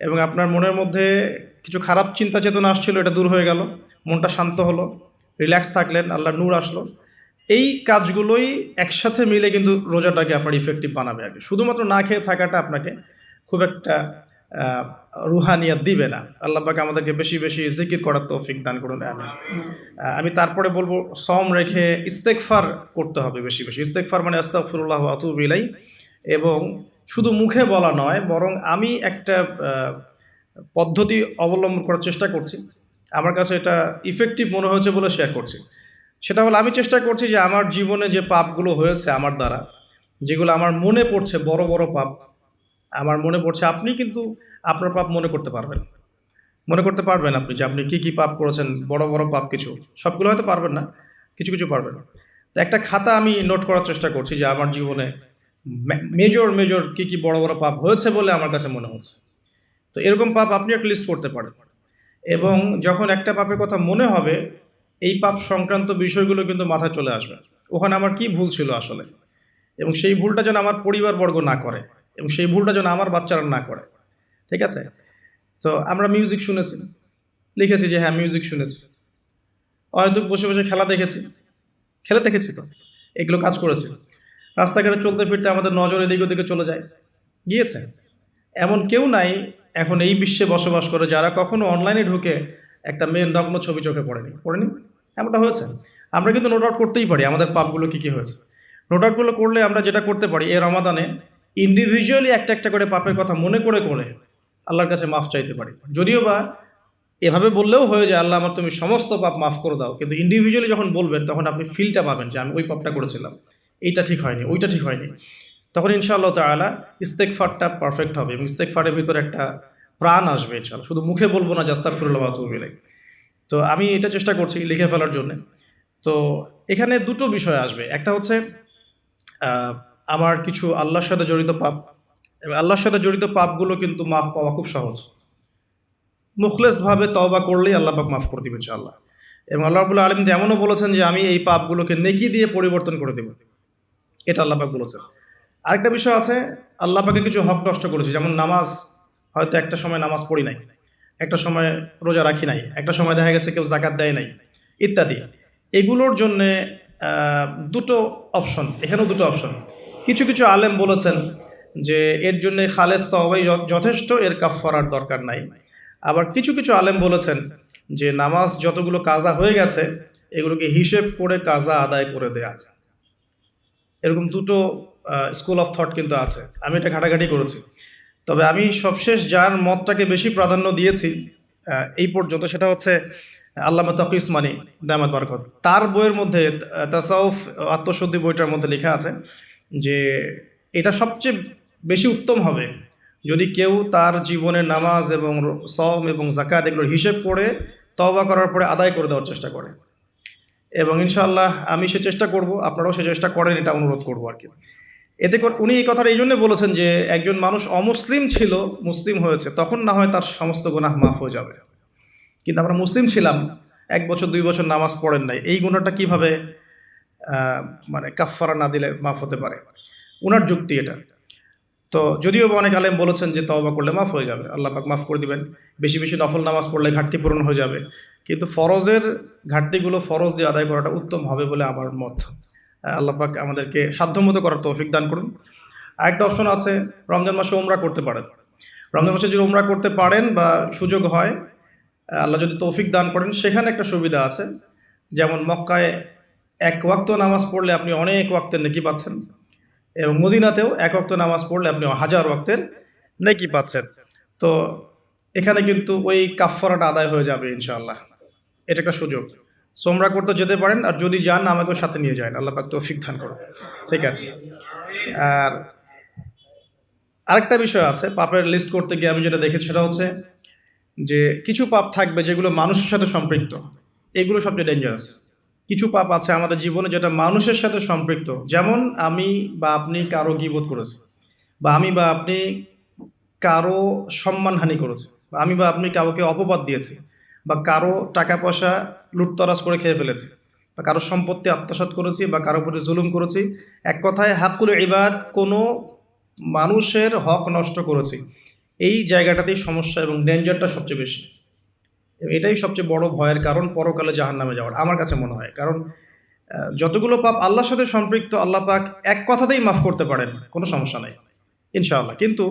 এবং আপনার মনের মধ্যে কিছু খারাপ চিন্তা চেতনা আসছিল, এটা দূর হয়ে গেল, মনটা শান্ত হলো, রিল্যাক্স থাকলেন, আল্লাহর নূর আসলো। এই কাজগুলোই একসাথে মিলে কিন্তু রোজাটাকে আপনার ইফেক্টিভ বানাবে। আর কি শুধুমাত্র না খেয়ে থাকাটা আপনাকে খুব একটা রুহানিয়াত দিবে না। আল্লাহ পাক আমাদেরকে বেশি বেশি জিকির করার তৌফিক দান করুন, আমিন। আমি তারপরে বলবো, সওম রেখে ইস্তেগফার করতে হবে বেশি বেশি। ইস্তেগফার মানে আস্তাগফিরুল্লাহ ওয়া আতুবু ইলাইহি, এবং শুধু মুখে বলা নয়, বরং আমি একটা পদ্ধতি অবলম্বন করার চেষ্টা করছি। আমার কাছে এটা ইফেক্টিভ মনে হয়েছে বলে শেয়ার করছি। সেটা হলো, আমি চেষ্টা করছি যে আমার জীবনে যে পাপগুলো হয়েছে আমার দ্বারা, যেগুলো আমার মনে পড়ছে, বড় বড় পাপ আমার মনে পড়ছে। আপনি কিন্তু আপনার পাপ মনে করতে পারবেন আপনি, যে আপনি কি কি পাপ করেছেন, বড় বড় পাপ কিছু, সবগুলো হয়তো পারবেন না, কিছু কিছু পারবেন। তো একটা খাতা আমি নোট করার চেষ্টা করছি যে আমার জীবনে মেজর কি কি বড় বড় পাপ হয়েছে বলে আমার কাছে মনে হচ্ছে। তো এরকম পাপ আপনি একটা লিস্ট করতে পারেন, এবং যখন একটা পাপের কথা মনে হবে, এই পাপ সংক্রান্ত বিষয়গুলো কিন্তু মাথায় চলে আসবে, ওখানে আমার কি ভুল ছিল আসলে, এবং সেই ভুলটা যেন আমার পরিবারবর্গ না করে, এবং সেই ভুলটা যেন আমার বাচ্চারা না করে। ঠিক আছে? তো আমরা মিউজিক শুনেছি, লিখেছি যে হ্যাঁ মিউজিক শুনেছি, হয়তো বসে বসে খেলা দেখেছি, তো এগুলো কাজ করেছি। রাস্তাঘাটে চলতে ফিরতে আমাদের নজর এদিক ওদিকে চলে গিয়েছে। এমন কেউ নাই এখন এই বিশ্বে বসবাস করে যারা কখনো অনলাইনে ঢুকে একটা মেয়ের নগ্ন ছবি চোখে পড়েনি। এমনটা হয়েছে। আমরা কিন্তু নোট আউট করতেই পারি আমাদের পাপগুলো কি কি হয়েছে। নোট আউটগুলো করলে আমরা যেটা করতে পারি, এই রমাদানে ইন্ডিভিজুয়ালি একটা একটা করে পাপের কথা মনে করে আল্লাহর কাছে মাফ চাইতে পারি। যদিও বা এভাবে বললেও হয়ে যায়, আল্লাহ আমার তুমি সমস্ত পাপ মাফ করে দাও, কিন্তু ইন্ডিভিজুয়ালি যখন বলবেন তখন আপনি ফিলটা পাবেন যে আমি ওই পাপটা করেছিলাম, এইটা ঠিক হয়নি, ওইটা ঠিক হয়নি। তখন ইনশাআল্লাহ তাআলা ইস্তেগফারটা পারফেক্ট হবে, এবং ইস্তেগফারের ভিতরে একটা প্রাণ আসবে ইনশাআল্লাহ। শুধু মুখে বলবো না যে আস্তাগফিরুল্লাহ ওয়া আতুবু ইলাইহি। তো আমি এটা চেষ্টা করছি লিখে ফেলার জন্য। তো এখানে দুটো বিষয় আসবে, একটা হচ্ছে আমার কিছু আল্লাহর সাথে জড়িত পাপ, এবং আল্লাহর সাথে জড়িত পাপগুলো কিন্তু মাফ পাওয়া খুব সহজ। মুখলেসভাবে তওবা করলেই আল্লাহ পাক মাফ করে দিবেন ইনশাআল্লাহ। এবং আল্লাহ রাব্বুল আলামিন এমনও বলেছেন যে আমি এই পাপগুলোকে নেকি দিয়ে পরিবর্তন করে দেব, এটা আল্লাহ পাক বলেছেন। আরেকটা বিষয় আছে, আল্লাহ পাকের কিছু হক নষ্ট করেছি, যেমন নামাজ, হয়তো একটা সময় নামাজ পড়ি নাই, একটা সময় রোজা রাখি নাই, একটা সময় দেখা গেছে কেউ যাকাত দেয় নাই, ইত্যাদি। এগুলোর জন্যে দুটো অপশন, এখানেও দুটো অপশন। কিছু কিছু আলেম বলেছেন যে এর জন্য খালেস তওবাই যথেষ্ট, এর কাফফারার দরকার নাই। আবার কিছু কিছু আলেম বলেছেন যে নামাজ যতগুলো কাজা হয়ে গেছে এগুলোকে হিসেব করে কাজা আদায় করে দেয়া যায়। এরকম দুটো স্কুল অফ থট কিন্তু আছে, আমি এটা ঘাটাঘাটি করেছি। তবে আমি সবশেষ যার মতটাকে বেশি প্রাধান্য দিয়েছি এই পর্যন্ত, সেটা হচ্ছে আল্লামা তাকি উসমানী দামাত বারাকাত। তার বইয়ের মধ্যে তাসাউফ আত্মশুদ্ধি বইটার মধ্যে লেখা আছে যে এটা সবচেয়ে বেশি উত্তম হবে যদি কেউ তার জীবনের নামাজ এবং সওম এবং যাকাত এগুলোর হিসেব করে তওবা করার পরে আদায় করে দেওয়ার চেষ্টা করে। এবং ইনশাআল্লাহ আমি সে চেষ্টা করব, আপনারাও সে চেষ্টা করেন, এটা অনুরোধ করবো আর কি। এতে করে উনি এই কথাটা এই জন্য বলেছেন যে একজন মানুষ অমুসলিম ছিল, মুসলিম হয়েছে, তখন না হয় তার সমস্ত গুনাহ মাফ হয়ে যাবে, কিন্তু আমরা মুসলিম ছিলাম, 1 বছর 2 বছর নামাজ পড়েন নাই, এই গুনাহটা কিভাবে আহ, মানে কাফফারা না দিলে মাফ হতে পারে? উনার যুক্তি এটা। তো যদিও বা অনেক আলেম বলেছেন যে তওবা করলে মাফ হয়ে যাবে, আল্লাহ পাক মাফ করে দিবেন, বেশি বেশি নফল নামাজ পড়লে ঘাটতি পূরণ হয়ে যাবে, কিন্তু ফরজের ঘাটতিগুলো ফরজ দিয়ে আদায় করাটা উত্তম হবে বলে আমার মত। আল্লাহ পাক আমাদেরকে সাধ্যমতো করার তৌফিক দান করুন। আরেকটা অপশন আছে, রমজান মাসে উমরা করতে পারেন। রমজান মাসে যদি উমরা করতে পারেন বা সুযোগ হয়, আল্লাহ যদি তৌফিক দান করেন, সেখানে একটা সুবিধা আছে, যেমন মক্কায় 1 ওয়াক্ত নামাজ পড়লে আপনি অনেক ওয়াক্তের নেকি পাচ্ছেন, এবং মদিনাতেও 1 ওয়াক্ত নামাজ পড়লে আপনি 1000 ওয়াক্তের নেকি পাচ্ছেন। তো এখানে কিন্তু ওই কাফফারাটা আদায় হয়ে যাবে ইনশাআল্লাহ। এটা একটা সুযোগ। সোমরা করতে যেতে পারেন, আর যদি যান আমাকেও সাথে নিয়ে যান, আল্লাহ পাক তৌফিক দান করুন। ঠিক আছে। আর আরেকটা বিষয় আছে, পাপের লিস্ট করতে গিয়ে আমি যেটা দেখেছি সেটা হচ্ছে যে কিছু পাপ থাকবে যেগুলো মানুষের সাথে সম্পৃক্ত, এগুলো সবচেয়ে ডেঞ্জারাস। কিছু পাপ আছে আমাদের জীবনে যেটা মানুষের সাথে সম্পৃক্ত, যেমন আমি বা আপনি কারো গীবত করেছি, বা আমি বা আপনি কারো সম্মানহানি করেছি, বা আমি বা আপনি কাউকে অপবাদ দিয়েছি, বা কারো টাকা পয়সা লুটতরাজ করে খেয়ে ফেলেছি, বা কারো সম্পত্তি আত্মসাৎ করেছি, বা কারো প্রতি জুলুম করেছি। এক কথায় হাক্কুল ইবাদ, কোনো মানুষের হক নষ্ট করেছি। এই জায়গাটাতেই সমস্যা এবং ডেঞ্জারটা সবচেয়ে বেশি। এটাই সবচেয়ে বড় ভয়ের কারণ পরকালে জাহান্নামে যাওয়ার, আমার কাছে মনে হয়। কারণ যতগুলো পাপ আল্লাহর সাথে সম্পৃক্ত, আল্লাহ পাক এক কথাতেই মাফ করতে পারেন, কোনো সমস্যা নাই ইনশাআল্লাহ। কিন্তু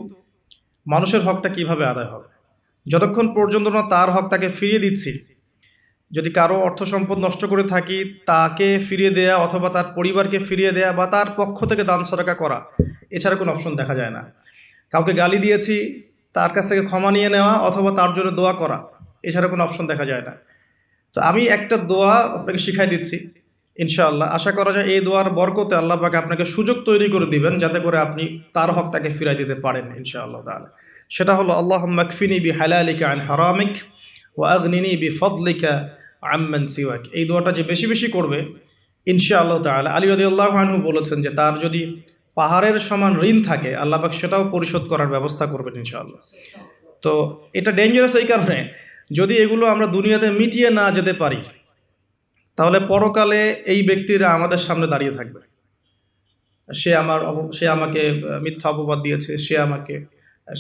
মানুষের হকটা কিভাবে আদায় হবে? যতক্ষণ পর্যন্ত না তার হক তাকে ফিরিয়ে দিচ্ছি, যদি কারো অর্থ সম্পদ নষ্ট করে থাকি, তাকে ফিরিয়ে দেয়া অথবা তার পরিবারকে ফিরিয়ে দেয়া বা তার পক্ষ থেকে দান সদকা করা, এছাড়া কোনো অপশন দেখা যায় না। কাউকে গালি দিয়েছি, তার কাছ থেকে ক্ষমা নিয়ে নেওয়া অথবা তার জন্য দোয়া করা, এছাড়া কোনো অপশন দেখা যায় না। তো আমি একটা দোয়া আপনাকে শিখাই দিচ্ছি ইনশাআল্লাহ। আশা করা যায় এই দোয়ার বরকতে আল্লাহ পাক আপনাকে সুযোগ তৈরি করে দিবেন, যাতে করে আপনি তার হক তাকে ফিরাই দিতে পারেন ইনশাআল্লাহ তাআলা। সেটা হলো আল্লাহুম্মা কফিনি বিহালালিকা আন হারামিক ওয়া আগনিনি বিফদলিকা আম্মান সিওয়াক। এই দোয়াটা যে বেশি বেশি করবে ইনশাআল্লাহ তাআলা, আলী রাদিয়াল্লাহু আনহু বলেছেন যে তার যদি পাহাড়ের সমান ঋণ থাকে, আল্লাহ পাক সেটাও পরিশোধ করার ব্যবস্থা করবেন ইনশাআল্লাহ। তো এটা ডেঞ্জারাস এই কারণে, যদি এগুলো আমরা দুনিয়াতে মিটিয়ে না যেতে পারি, তাহলে পরকালে এই ব্যক্তিরা আমাদের সামনে দাঁড়িয়ে থাকবে। সে আমাকে মিথ্যা অপবাদ দিয়েছে,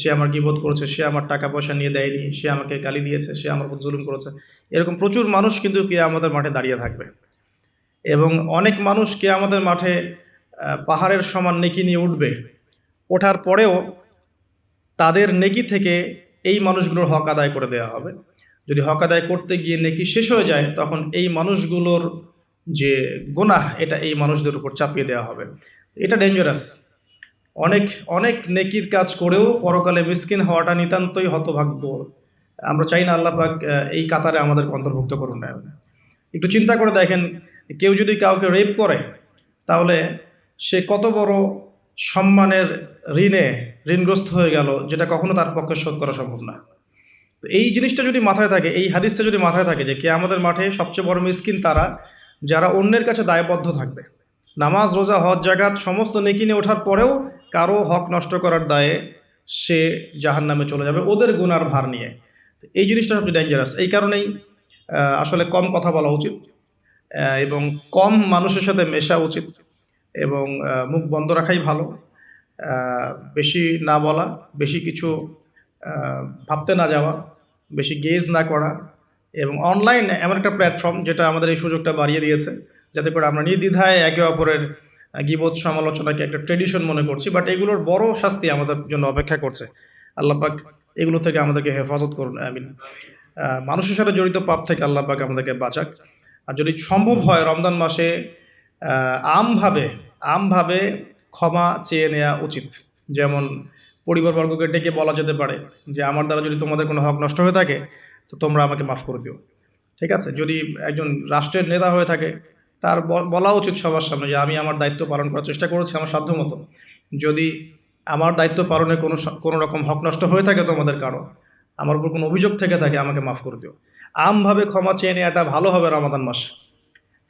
সে আমার গীবত করেছে, সে আমার টাকা পয়সা নিয়ে দেয়নি, সে আমাকে গালি দিয়েছে, সে আমার উপর জুলুম করেছে। এরকম প্রচুর মানুষ কিন্তু কিয়ামতের মাঠে দাঁড়িয়ে থাকবে, এবং অনেক মানুষ কিয়ামতের মাঠে পাহাড়ের সমান নেকি নিয়ে উঠবে। ওঠার পরেও তাদের নেকি থেকে এই মানুষগুলোর হক আদায় করে দেওয়া হবে। যদি হক আদায় করতে গিয়ে নেকি শেষ হয়ে যায়, তখন এই মানুষগুলোর যে গুনাহ, এটা এই মানুষদের উপর চাপিয়ে দেওয়া হবে। এটা ডেঞ্জারাস। অনেক অনেক নেকির কাজ করেও পরকালে মিসকিন হওয়াটা নিতান্তই হতভাগ্য। আমরা চাই না আল্লাহ পাক এই কাতারে আমাদের অন্তর্ভুক্ত করুন না। একটু চিন্তা করে দেখেন, কেউ যদি কাউকে রেপ করে, তাহলে সে কত বড় সম্মানের ঋণগ্রস্ত হয়ে গেল, যেটা কখনো তার পক্ষে শোধ করা সম্ভব না। তো এই জিনিসটা যদি মাথায় থাকে, এই হাদিসটা যদি মাথায় থাকে যে কিয়ামতের মাঠে সবচেয়ে বড় মিসকিন তারা যারা অন্যের কাছে দায়বদ্ধ থাকবে, নামাজ রোজা হজ জাকাত সমস্ত নেকি নিয়ে ওঠার পরেও কারো হক নষ্ট করার দায়ে সে জাহান্নামে চলে যাবে, ওদের গুনার ভার নিয়ে। এই জিনিসটা সবচেয়ে ডেঞ্জারাস। এই কারণেই আসলে কম কথা বলা উচিত, এবং কম মানুষের সাথে মেশা উচিত, এবং মুখ বন্ধ রাখাই ভালো। বেশি না বলা, বেশি কিছু ভাবতে না যাওয়া, বেশি গেজ না করা। এবং অনলাইন এমন একটা প্ল্যাটফর্ম যেটা আমাদের এই সুযোগটা বাড়িয়ে দিয়েছে, যাতে করে আমরা নির্দ্বিধায় একে অপরের গীবত সমালোচনাকে একটা ট্রেডিশন মনে করছি, বাট এগুলোর বড় শাস্তি আমাদের জন্য অপেক্ষা করছে। আল্লাহ পাক এগুলো থেকে আমাদেরকে হেফাজত করুন, আমিন। মানুষের সাথে জড়িত পাপ থেকে আল্লাহ পাক আমাদেরকে বাঁচাক। আর যদি সম্ভব হয় রমজান মাসে আমভাবে ক্ষমা চেয়ে নেওয়া উচিত। যেমন পরিবারবর্গকে ডেকে বলা যেতে পারে যে আমার দ্বারা যদি তোমাদের কোনো হক নষ্ট হয়ে থাকে, তো তোমরা আমাকে মাফ করে দিও। ঠিক আছে। যদি একজন রাষ্ট্রের নেতা হয়ে থাকে, তার বলা উচিত সবার সামনে যে আমি আমার দায়িত্ব পালন করার চেষ্টা করেছি আমার সাধ্যমতো। যদি আমার দায়িত্ব পালনে কোনো রকম হক নষ্ট হয়ে থাকে তোমাদের কারো, আমার উপর কোনো অভিযোগ থেকে থাকে, আমাকে মাফ করে দিও। আমভাবে ক্ষমা চেয়ে নেওয়াটা ভালো হবে রমাদান মাসে।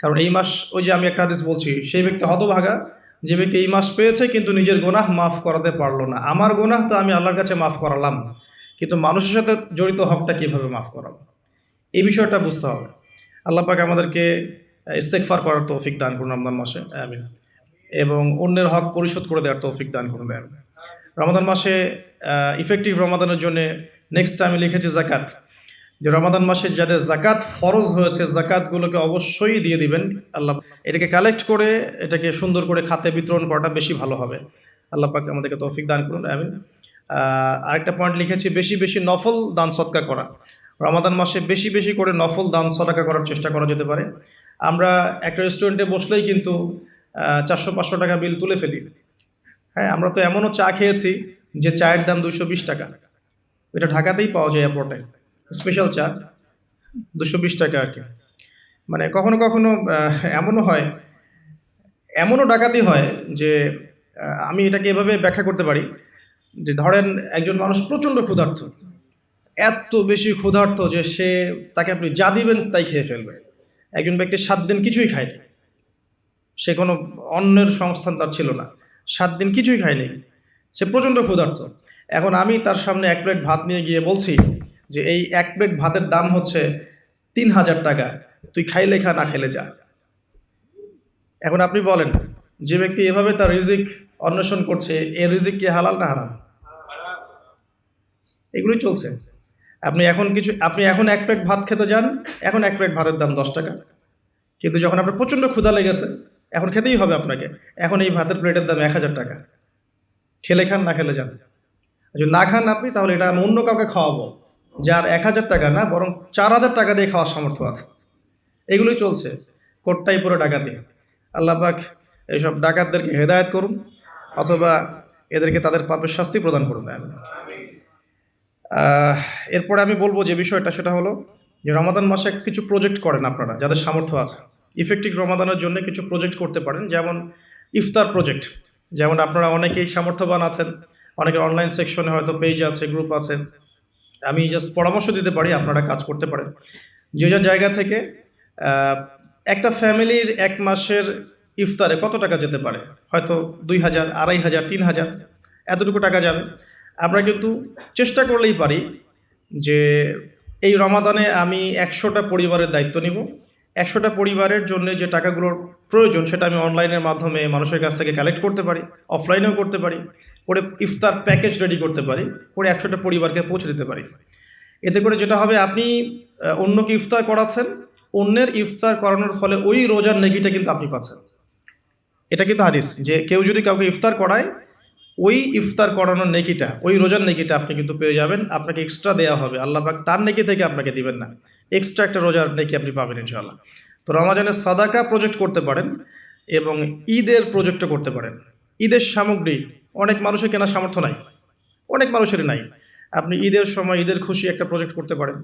কারণ এই মাস, ওই যে আমি একটা হাদিস বলছি, সেই ব্যক্তি হতভাগা যে ব্যক্তি এই মাস পেয়েছে কিন্তু নিজের গোনাহ মাফ করাতে পারলো না। আমার গোনাহ তো আমি আল্লাহর কাছে মাফ করালাম, কিন্তু মানুষের সাথে জড়িত হকটা কিভাবে মাফ করাবো, এই বিষয়টা বুঝতে হবে। আল্লাহ পাক আমাদেরকে ইস্তেগফার করার তৌফিক দান করুন রমজান মাসে, আমিন। এবং অন্যের হক পরিশোধ করে দেওয়ার তৌফিক দান করুন, আমিন। রমাদান মাসে ইফেক্টিভ রমাদানের জন্য নেক্সট আমি লিখেছি জাকাত, যে রমাদান মাসে যাদের জাকাত ফরজ হয়েছে জাকাতগুলোকে অবশ্যই দিয়ে দিবেন। আল্লাহ এটাকে কালেক্ট করে এটাকে সুন্দর করে খাতে বিতরণ করাটা বেশি ভালো হবে। আল্লাহ পাক আমাদেরকে তৌফিক দান করুন, আমিন। আরেকটা পয়েন্ট লিখেছি, বেশি বেশি নফল দান সদকা করা। রমাদান মাসে বেশি বেশি করে নফল দান সদকা করার চেষ্টা করা যেতে পারে। আমরা একটা রেস্টুরেন্টে বসলেই কিন্তু 400-500 টাকা বিল তুলে ফেলি। হ্যাঁ, আমরা তো এমনও চা খেয়েছি যে চায়ের দাম 220 টাকা। এটা ঢাকাতেই পাওয়া যায় এয়ারপোর্টে, স্পেশাল চা 220 টাকা আর কি। মানে কখনো কখনো এমনও হয়, এমনও ডাকাতি হয় যে আমি এটাকে এভাবে ব্যাখ্যা করতে পারি যে ধরেন একজন মানুষ প্রচণ্ড ক্ষুধার্ত, এত বেশি ক্ষুধার্ত যে তাকে আপনি যা দিবেন তাই খেয়ে ফেলবে। একজন ব্যক্তি 7 দিন কিছুই খায়নি, সে কোনো অন্যের সংস্থান তার ছিল না, 7 দিন কিছুই খায়নি, সে প্রচণ্ড ক্ষুধার্ত। এখন আমি তার সামনে 1 প্লেট ভাত নিয়ে গিয়ে বলছি যে এই 1 প্লেট ভাতের দাম হচ্ছে 3000 টাকা, তুই খাইলে খা, না খাইলে যা। এখন আপনি বলেন, যে ব্যক্তি এভাবে তার রিজিক অন্বেষণ করছে, এর রিজিক কি হালাল না হারাম? এগুলোই চলছে। আপনি এখন 1 প্লেট ভাত খেতে যান, এখন 1 প্লেট ভাতের দাম 10 টাকা, কিন্তু যখন আপনার প্রচণ্ড ক্ষুধা লেগেছে, এখন খেতেই হবে আপনাকে, এখন এই ভাতের প্লেটের দাম 1000 টাকা। খেলে খান, না খেলে যান। যদি না খান আপনি, তাহলে এটা আমি অন্য কাউকে খাওয়াবো যার 1000 টাকা না, বরং 4000 টাকা দিয়ে খাওয়ার সামর্থ্য আছে। এগুলোই চলছে, কোটটাই পুরো ডাকাতি। আল্লাহ পাক এইসব ডাকাতদেরকে হেদায়েত করুন, অথবা এদেরকে তাদের পাপের শাস্তি প্রদান করুন। এরপরে আমি বলবো যে বিষয়টা, সেটা হলো যে রমাদান মাসে কিছু প্রজেক্ট করেন আপনারা যাদের সামর্থ্য আছে। ইফেক্টিভ রমাদানের জন্য কিছু প্রজেক্ট করতে পারেন, যেমন ইফতার প্রজেক্ট। যেমন আপনারা অনেকেই সামর্থ্যবান আছেন, অনেকের অনলাইন সেকশনে হয়তো পেজ আছে, গ্রুপ আছে। আমি জাস্ট পরামর্শ দিতে পারি, আপনারা কাজ করতে পারেন। যে যার জায়গা থেকে একটা ফ্যামিলির 1 মাসের ইফতারে কত টাকা যেতে পারে, হয়তো 2000, 2500, 3000, এতটুকু টাকা যাবে। আমরা কিন্তু চেষ্টা করলেই পারি যে এই রমাদানে আমি 100টা পরিবারের দায়িত্ব নিব। 100টা পরিবারের জন্য যে টাকাগুলোর প্রয়োজন সেটা আমি অনলাইনের মাধ্যমে মানুষের কাছ থেকে কালেক্ট করতে পারি, অফলাইনেও করতে পারি, করে ইফতার প্যাকেজ রেডি করতে পারি, করে 100টা পরিবারকে পৌঁছে দিতে পারি। এতে করে যেটা হবে, আপনি অন্যকে ইফতার করাচ্ছেন, অন্যের ইফতার করানোর ফলে ওই রোজার নেকিটা কিন্তু আপনি পাচ্ছেন। এটা কিন্তু হাদিস, যে কেউ যদি কাউকে ইফতার করায়, ওই ইফতার করানোর নেকিটা, ওই রোজার নেকিটা আপনি কিন্তু পেয়ে যাবেন। আপনাকে এক্সট্রা দেওয়া হবে, আল্লাহ পাক তার নেকি থেকে আপনাকে দিবেন না, এক্সট্রা একটা রোজার নেকি আপনি পাবেন ইনশাআল্লাহ। তো রমাজানের সাদাকা প্রজেক্ট করতে পারেন, এবং ঈদের প্রজেক্টও করতে পারেন। ঈদের সামগ্রী অনেক মানুষের কেনার সামর্থ্য নাই, অনেক মানুষেরই নাই। আপনি ঈদের সময় ঈদের খুশি একটা প্রজেক্ট করতে পারেন।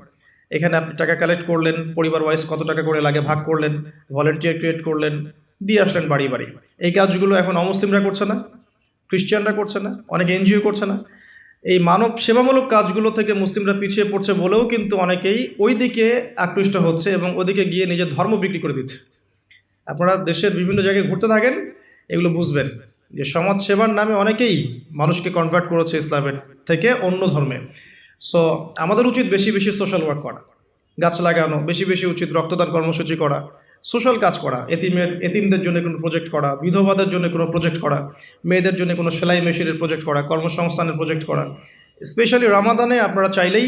এখানে আপনি টাকা কালেক্ট করলেন, পরিবার ওয়াইজ কত টাকা করে লাগে ভাগ করলেন, ভলেন্টিয়ার ক্রিয়েট করলেন, দিয়ে আসলেন বাড়ি বাড়ি। এই কাজগুলো এখন অমুসলিমরা করছে না, খ্রিস্টানরা করছে না, অনেক এনজিও করছে না। এই মানব সেবামূলক কাজগুলো থেকে মুসলিমরা পিছিয়ে পড়ছে বলেও কিন্তু অনেকেই ওই দিকে আকৃষ্ট হচ্ছে এবং ওদিকে গিয়ে নিজের ধর্ম বিক্রি করে দিচ্ছে। আপনারা দেশের বিভিন্ন জায়গায় ঘুরতে থাকেন, এগুলো বুঝবেন যে সমাজ সেবার নামে অনেকেই মানুষকে কনভার্ট করেছে ইসলামের থেকে অন্য ধর্মে। সো আমাদের উচিত বেশি বেশি সোশ্যাল ওয়ার্ক করা, গাছ লাগানো, বেশি বেশি উচিত রক্তদান কর্মসূচি করা, সোশ্যাল কাজ করা, এতিমদের জন্য কোনো প্রজেক্ট করা, বিধবাদের জন্য কোনো প্রজেক্ট করা, মেয়েদের জন্য কোনো সেলাই মেশিনের প্রজেক্ট করা, কর্মসংস্থানের প্রজেক্ট করা। স্পেশালি রমাদানে আপনারা চাইলেই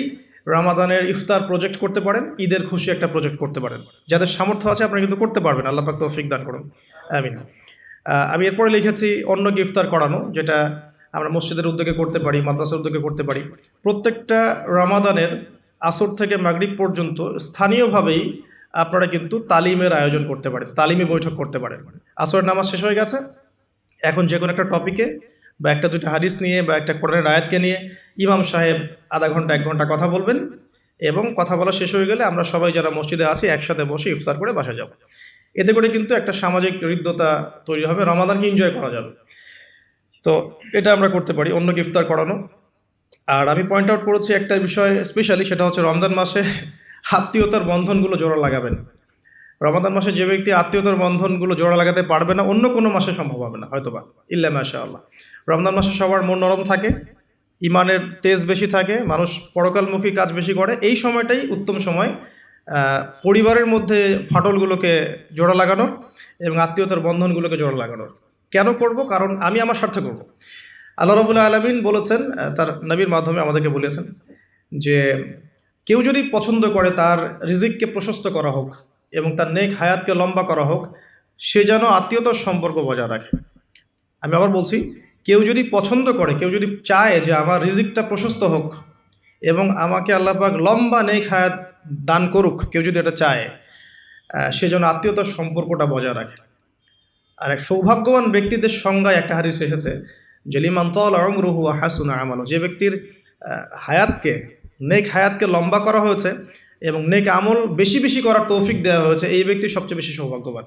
রমাদানের ইফতার প্রজেক্ট করতে পারেন, ঈদের খুশি একটা প্রজেক্ট করতে পারেন। যাদের সামর্থ্য আছে আপনারা কিন্তু করতে পারবেন, আল্লাহ পাক তৌফিক দান করুন, আমিন। আমি এরপরে লিখেছি অন্যকে ইফতার করানো, যেটা আমরা মসজিদের উদ্যোগে করতে পারি, মাদ্রাসার উদ্যোগে করতে পারি। প্রত্যেকটা রমাদানের আসর থেকে মাগরিব পর্যন্ত স্থানীয়ভাবেই আপনারা কিন্তু তালিমের আয়োজন করতে পারেন, তালিমি বৈঠক করতে পারেন। আসরের নামাজ শেষ হয়ে গেছে, এখন যে কোনো একটা টপিকে বা একটা দুইটা হাদিস নিয়ে বা একটা কোরআনের আয়াতকে নিয়ে ইমাম সাহেব আধা ঘন্টা 1 ঘন্টা কথা বলবেন, এবং কথা বলা শেষ হয়ে গেলে আমরা সবাই যারা মসজিদে আছি একসাথে বসে ইফতার করে বাসা যাব। এতে করে কিন্তু একটা সামাজিক হৃদ্যতা তৈরি হবে, রমাদানকে এনজয় করা যাবে। তো এটা আমরা করতে পারি, অন্যকে ইফতার করানো। আর আমি পয়েন্ট আউট করেছি একটা বিষয় স্পেশালি, সেটা হচ্ছে রমজান মাসে আত্মীয়তার বন্ধনগুলো জোড়া লাগাবেন। রমাদান মাসে যে ব্যক্তি আত্মীয়তার বন্ধনগুলো জোড়া লাগাতে পারবে না, অন্য কোনো মাসে সম্ভব হবে না হয়তোবা, ইল্লা মাশাআল্লাহ। রমজান মাসে সবার মন নরম থাকে, ইমানের তেজ বেশি থাকে, মানুষ পরকালমুখী কাজ বেশি করে। এই সময়টাই উত্তম সময় পরিবারের মধ্যে ফাটলগুলোকে জোড়া লাগানোর এবং আত্মীয়তার বন্ধনগুলোকে জোড়া লাগানোর। কেন করব? কারণ আমি আমার স্বার্থে করব। আল্লাহ রাব্বুল আলামিন বলেছেন, তার নবীর মাধ্যমে আমাদেরকে বলেছেন যে কেউ যদি পছন্দ করে তার রিজিককে প্রশস্ত করা হোক এবং তার নেক হায়াতকে লম্বা করা হোক, সে যেন আত্মীয়তার সম্পর্ক বজায় রাখে। আমি আবার বলছি, কেউ যদি পছন্দ করে, কেউ যদি চায় যে আমার রিজিকটা প্রশস্ত হোক এবং আমাকে আল্লাহ পাক লম্বা নেক হায়াত দান করুক, কেউ যদি এটা চায়, সে যেন আত্মীয়তার সম্পর্কটা বজায় রাখে। আর এক সৌভাগ্যবান ব্যক্তিদের সংজ্ঞায় একটা হাদিস এসেছে যে লিমান তালা উমরুহু ওয়া হাসুনা আমালুহু, যে ব্যক্তির হায়াতকে, নেক হায়াতকে লম্বা করা হয়েছে এবং নেক আমল বেশি বেশি করার তৌফিক দেওয়া হয়েছে, এই ব্যক্তি সবচেয়ে বেশি সৌভাগ্যবান।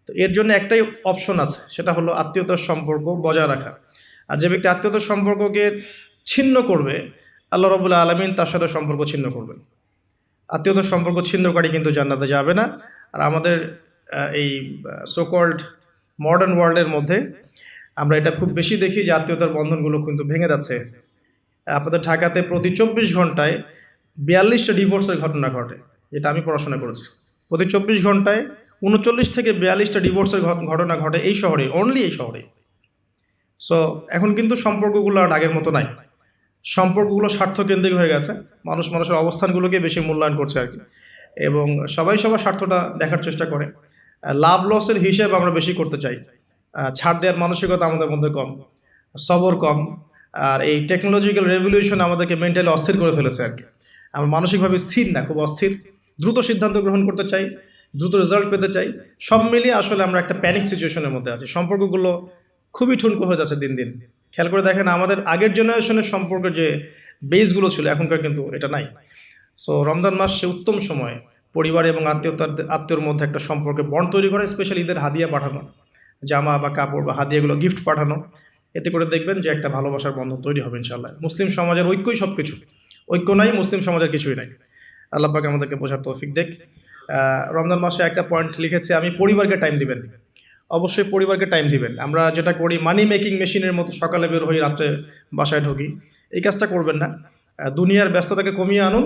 তো এর জন্য একটাই অপশন আছে, সেটা হলো আত্মীয়তার সম্পর্ক বজায় রাখা। আর যে ব্যক্তি আত্মীয়তার সম্পর্ককে ছিন্ন করবে, আল্লাহ রাব্বুল আলামিন তার সাথে সম্পর্ক ছিন্ন করবেন। আত্মীয়তার সম্পর্ক ছিন্নকারী কিন্তু জান্নাতে যাবে না। আর আমাদের এই সোকল্ড মডার্ন ওয়ার্ল্ডের মধ্যে আমরা এটা খুব বেশি দেখি যে আত্মীয়তার বন্ধনগুলো কিন্তু ভেঙে যাচ্ছে। আপনাদের ঢাকাতে প্রতি 24 ঘন্টায় 42টা ডিভোর্সের ঘটনা ঘটে, যেটা আমি পড়াশোনা করেছি। প্রতি 24 ঘন্টায় 39 থেকে 42টা ডিভোর্সের ঘটনা ঘটে এই শহরে, অনলি এই শহরে। সো এখন কিন্তু সম্পর্কগুলো আর আগের মতো নাই, সম্পর্কগুলো স্বার্থকেন্দ্রিক হয়ে গেছে। মানুষ মানুষের অবস্থানগুলোকে বেশি মূল্যায়ন করছে আর কি, এবং সবাই সবার স্বার্থটা দেখার চেষ্টা করে। লাভ লসের হিসেব আমরা বেশি করতে চাই, ছাড় দেওয়ার মানসিকতা আমাদের মধ্যে কম, সবর কম। আর এই টেকনোলজিক্যাল রেভলিউশন আমাদেরকে মেন্টালি অস্থির করে ফেলেছে আর কি। আমরা মানসিকভাবে স্থির না, খুব অস্থির। দ্রুত সিদ্ধান্ত গ্রহণ করতে চাই, দ্রুত রেজাল্ট পেতে চাই। সব মিলিয়ে আসলে আমরা একটা প্যানিক সিচুয়েশনের মধ্যে আছি। সম্পর্কগুলো খুবই ঠুনকো হয়ে যাচ্ছে দিন দিন। খেয়াল করে দেখেন, আমাদের আগের জেনারেশনের সম্পর্কের যে বেসগুলো ছিল এখনকার কিন্তু এটা নাই। সো রমজান মাস সে উত্তম সময় পরিবার এবং আত্মীয়র মধ্যে একটা সম্পর্কে বন্ড তৈরি করা, স্পেশালি ঈদের হাদিয়া পাঠানো, জামা বা কাপড় বা হাদিয়াগুলো গিফট পাঠানো। এতে করে দেখবেন যে একটা ভালোবাসার বন্ধন তৈরি হবে ইনশাআল্লাহ। মুসলিম সমাজের ঐক্যই সব কিছু, ঐক্য নাই মুসলিম সমাজের কিছুই নাই। আল্লাহ পাক আমাদেরকে বোঝার তৌফিক দেখ। রমজান মাসে একটা পয়েন্ট লিখেছে, আমি পরিবারকে টাইম দিবেন। অবশ্যই পরিবারকে টাইম দিবেন। আমরা যেটা করি মানি মেকিং মেশিনের মতো, সকালে বের হই, রাত্রে বাসায় ঢুকি, এই কাজটা করবেন না। দুনিয়ার ব্যস্ততাকে কমিয়ে আনুন,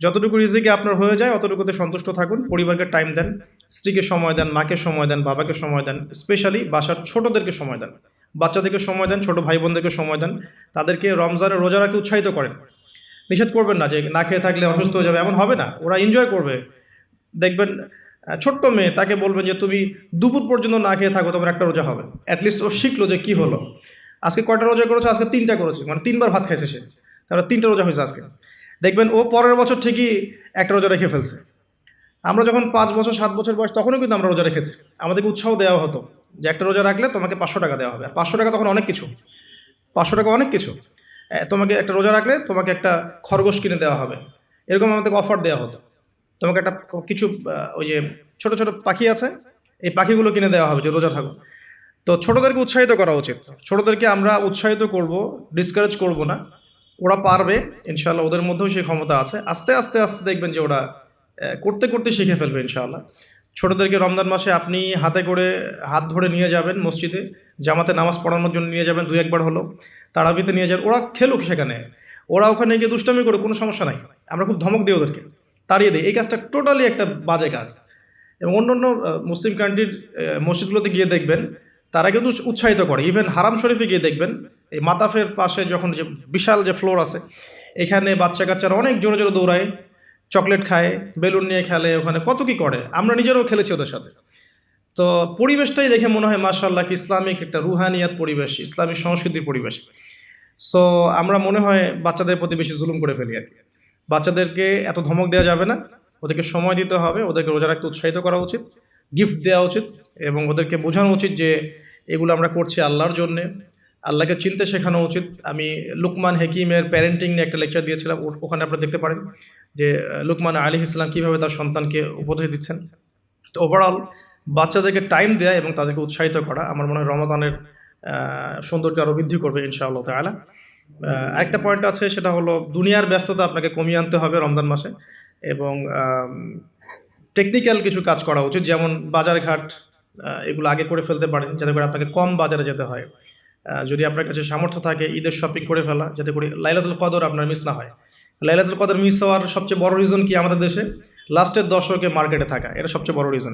যতটুকু রিজিকে আপনার হয়ে যায় অতটুকুতে সন্তুষ্ট থাকুন। পরিবারকে টাইম দেন, স্ত্রীকে সময় দেন, মাকে সময় দেন, বাবাকে সময় দেন, স্পেশালি বাসার ছোটদেরকে সময় দেন, বাচ্চাদেরকে সময় দেন, ছোট ভাই বোনদেরকে সময় দেন। তাদেরকে রমজানের রোজা রাখতে উৎসাহিত করেন। নিষেধ করবেন না যে না খেয়ে থাকলে অসুস্থ হয়ে যাবে, এমন হবে না। ওরা এনজয় করবে। দেখবেন ছোট্ট মেয়ে, তাকে বলবেন যে তুমি দুপুর পর্যন্ত না খেয়ে থাকো, তোমার একটা রোজা হবে। অ্যাটলিস্ট ও শিখলো যে কি হলো, আজকে কয়টা রোজা করেছো, আজকে 3টা করেছে, মানে 3বার ভাত খাইছে সে, তারপরে 3টা রোজা হয়েছে আজকে। দেখবেন ও পরের বছর ঠিকই একটা রোজা রেখে ফেলছে। আমরা যখন 5 বছর 7 বছর বয়স, তখনও কিন্তু আমরা রোজা রেখেছি। আমাদেরকে উৎসাহ দেওয়া হতো যে একটা রোজা রাখলে তোমাকে 500 টাকা দেওয়া হবে। আর 500 টাকা তখন অনেক কিছু, 500 টাকা অনেক কিছু। তোমাকে একটা রোজা রাখলে তোমাকে একটা খরগোশ কিনে দেওয়া হবে, এরকম আমাদেরকে অফার দেওয়া হতো। তোমাকে একটা কিছু ওই যে ছোট ছোট পাখি আছে, এই পাখিগুলো কিনে দেওয়া হবে যে রোজা থাকো। তো ছোটদেরকে উৎসাহিত করা উচিত। ছোটদেরকে আমরা উৎসাহিত করব, ডিসকারেজ করব না। ওরা পারবে ইনশাআল্লাহ, ওদের মধ্যেও সেই ক্ষমতা আছে। আস্তে আস্তে আস্তে দেখবেন যে ওরা করতে করতে শিখে ফেলবে ইনশাআল্লাহ। ছোটদেরকে রমজান মাসে আপনি হাতে করে হাত ধরে নিয়ে যাবেন মসজিদে, জামাতে নামাজ পড়ানোর জন্য নিয়ে যাবেন, 2-1 বার হলো তারাবিতে নিয়ে যাবেন। ওরা খেলুক সেখানে, ওরা ওখানে গিয়ে দুষ্টামি করে, কোনো সমস্যা নাই। আমরা খুব ধমক দিই ওদেরকে, তাড়িয়ে দিই। এই কাজটা টোটালি একটা বাজে কাজ। এবং অন্য মুসলিম কান্ট্রির মসজিদগুলোতে গিয়ে দেখবেন তারা কিন্তু উৎসাহিত করে। ইভেন হারাম শরীফে গিয়ে দেখবেন এই মাতাফের পাশে যখন যে বিশাল যে ফ্লোর আছে, এখানে বাচ্চা কাচ্চারা অনেক জোরে জোরে দৌড়ায়, চকলেট খায়, বেলুন নিয়ে খেলে, ওখানে কত কি করে। আমরা নিজেরাও খেলেছি ওদের সাথে। তো পরিবেশটাই দেখে মনে হয় মাশাআল্লাহ কি ইসলামিক একটা রুহানিয়াত পরিবেশ, ইসলামিক সংস্কৃতির পরিবেশ। সো আমরা মনে হয় বাচ্চাদের প্রতি বেশি জুলুম করে ফেলি আর কি। বাচ্চাদেরকে এত ধমক দেওয়া যাবে না, ওদেরকে সময় দিতে হবে, ওদেরকে রোজা রাখতে উৎসাহিত করা উচিত, গিফট দেওয়া উচিত, এবং ওদেরকে বোঝানো উচিত যে এগুলো আমরা করছি আল্লাহর জন্যে, আল্লাহকে চিনতে শেখানো উচিত। আমি লুকমান হাকিমের প্যারেন্টিং নিয়ে একটা লেকচার দিয়েছিলাম, ওখানে আপনারা দেখতে পারেন যে লুকমান আলাইহিস সালাম কীভাবে তার সন্তানকে উপদেশ দিচ্ছেন। তো ওভারঅল বাচ্চাদেরকে টাইম দেওয়া এবং তাদেরকে উৎসাহিত করা আমার মনে হয় রমাদানের সৌন্দর্য আরও বৃদ্ধি করবে ইনশাআল্লাহ তাআলা। আরেকটা পয়েন্ট আছে, সেটা হলো দুনিয়ার ব্যস্ততা আপনাকে কমিয়ে আনতে হবে রমজান মাসে, এবং টেকনিক্যাল কিছু কাজ করা উচিত, যেমন বাজারঘাট এগুলো আগে করে ফেলতে পারেন, যাতে করে আপনাকে কম বাজারে যেতে হয়। যদি আপনার কাছে সামর্থ্য থাকে ঈদের শপিং করে ফেলা, যাতে করে লাইলাতুল কদর আপনার মিস না হয়। লাইলাতুল কদর মিস হওয়ার সবচেয়ে বড় রিজন কি আমাদের দেশে? লাস্টের দশকে মার্কেটে থাকা, এটা সবচেয়ে বড় রিজন।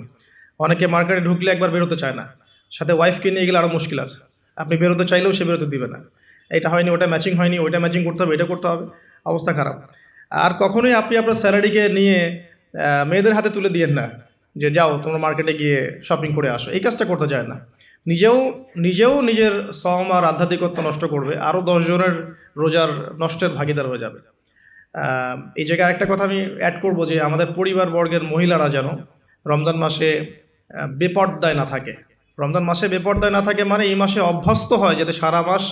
অনেকে মার্কেটে ঢুকলে একবার বেরোতে চায় না, সাথে ওয়াইফকে নিয়ে গেলে আরও মুশকিল আছে। আপনি বেরোতে চাইলেও সে বেরোতে দিবে না, এটা হয়নি, ওটা ম্যাচিং হয়নি, ওইটা ম্যাচিং করতে হবে, এটা করতে হবে, অবস্থা খারাপ। আর কখনোই আপনি আপনার স্যালারিকে নিয়ে মেয়েদের হাতে তুলে দিয়েন না যে যাও তোমরা মার্কেটে গিয়ে শপিং করে আসো, এই কাজটা করতে যায় না। নিজেও নিজেও নিজের শ্রম আর আধ্যাত্মিকত্ব নষ্ট করবে, আরও 10 জনের রোজার নষ্টের ভাগিদার হয়ে যাবে। এই জায়গায় আরেকটা কথা আমি অ্যাড করব যে আমাদের পরিবারবর্গের মহিলারা যেন রমজান মাসে বেপর্দায় না থাকে। রমজান মাসে বেপর্দায় না থাকে মানে এই মাসে অভ্যস্ত হয় যাতে সারা মাস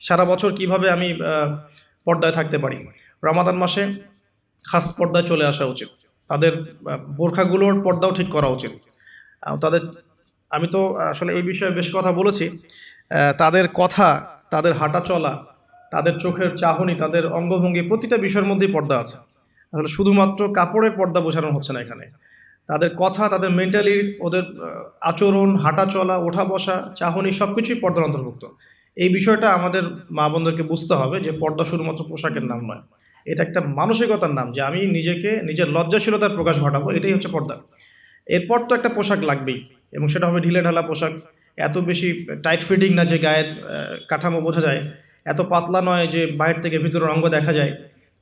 সারা বছর কিভাবে আমি পর্দায় থাকতে পারি। রমাদান মাসে খাস পর্দায় চলে আসা উচিত, তাদের বোরখাগুলোর পর্দাও ঠিক করা উচিত। তাদের আমি তো আসলে এই বিষয়ে বেশ কথা বলেছি, তাদের কথা, তাদের হাঁটা চলা, তাদের চোখের চাহনি, তাদের অঙ্গভঙ্গি, প্রতিটা বিষয়ের মধ্যেই পর্দা আছে। আসলে শুধুমাত্র কাপড়ের পর্দা বোঝানো হচ্ছে না এখানে, তাদের কথা, তাদের মেন্টালি, ওদের আচরণ, হাঁটা চলা, ওঠা বসা, চাহনি সব কিছুই পর্দার অন্তর্ভুক্ত। এই বিষয়টা আমাদের মা বোনদেরকে বুঝতে হবে যে পর্দা শুধুমাত্র পোশাকের নাম নয়, এটা একটা মানসিকতার নাম, যে আমি নিজেকে নিজের লজ্জাশীলতার প্রকাশ ঘটাবো, এটাই হচ্ছে পর্দা। এরপর তো একটা পোশাক লাগবেই, এবং সেটা হবে ঢিলে ঢালা পোশাক, এত বেশি টাইট ফিটিং না যে গায়ের কাঠামো বোঝা যায়, এত পাতলা নয় যে বাইরে থেকে ভিতরের অঙ্গ দেখা যায়,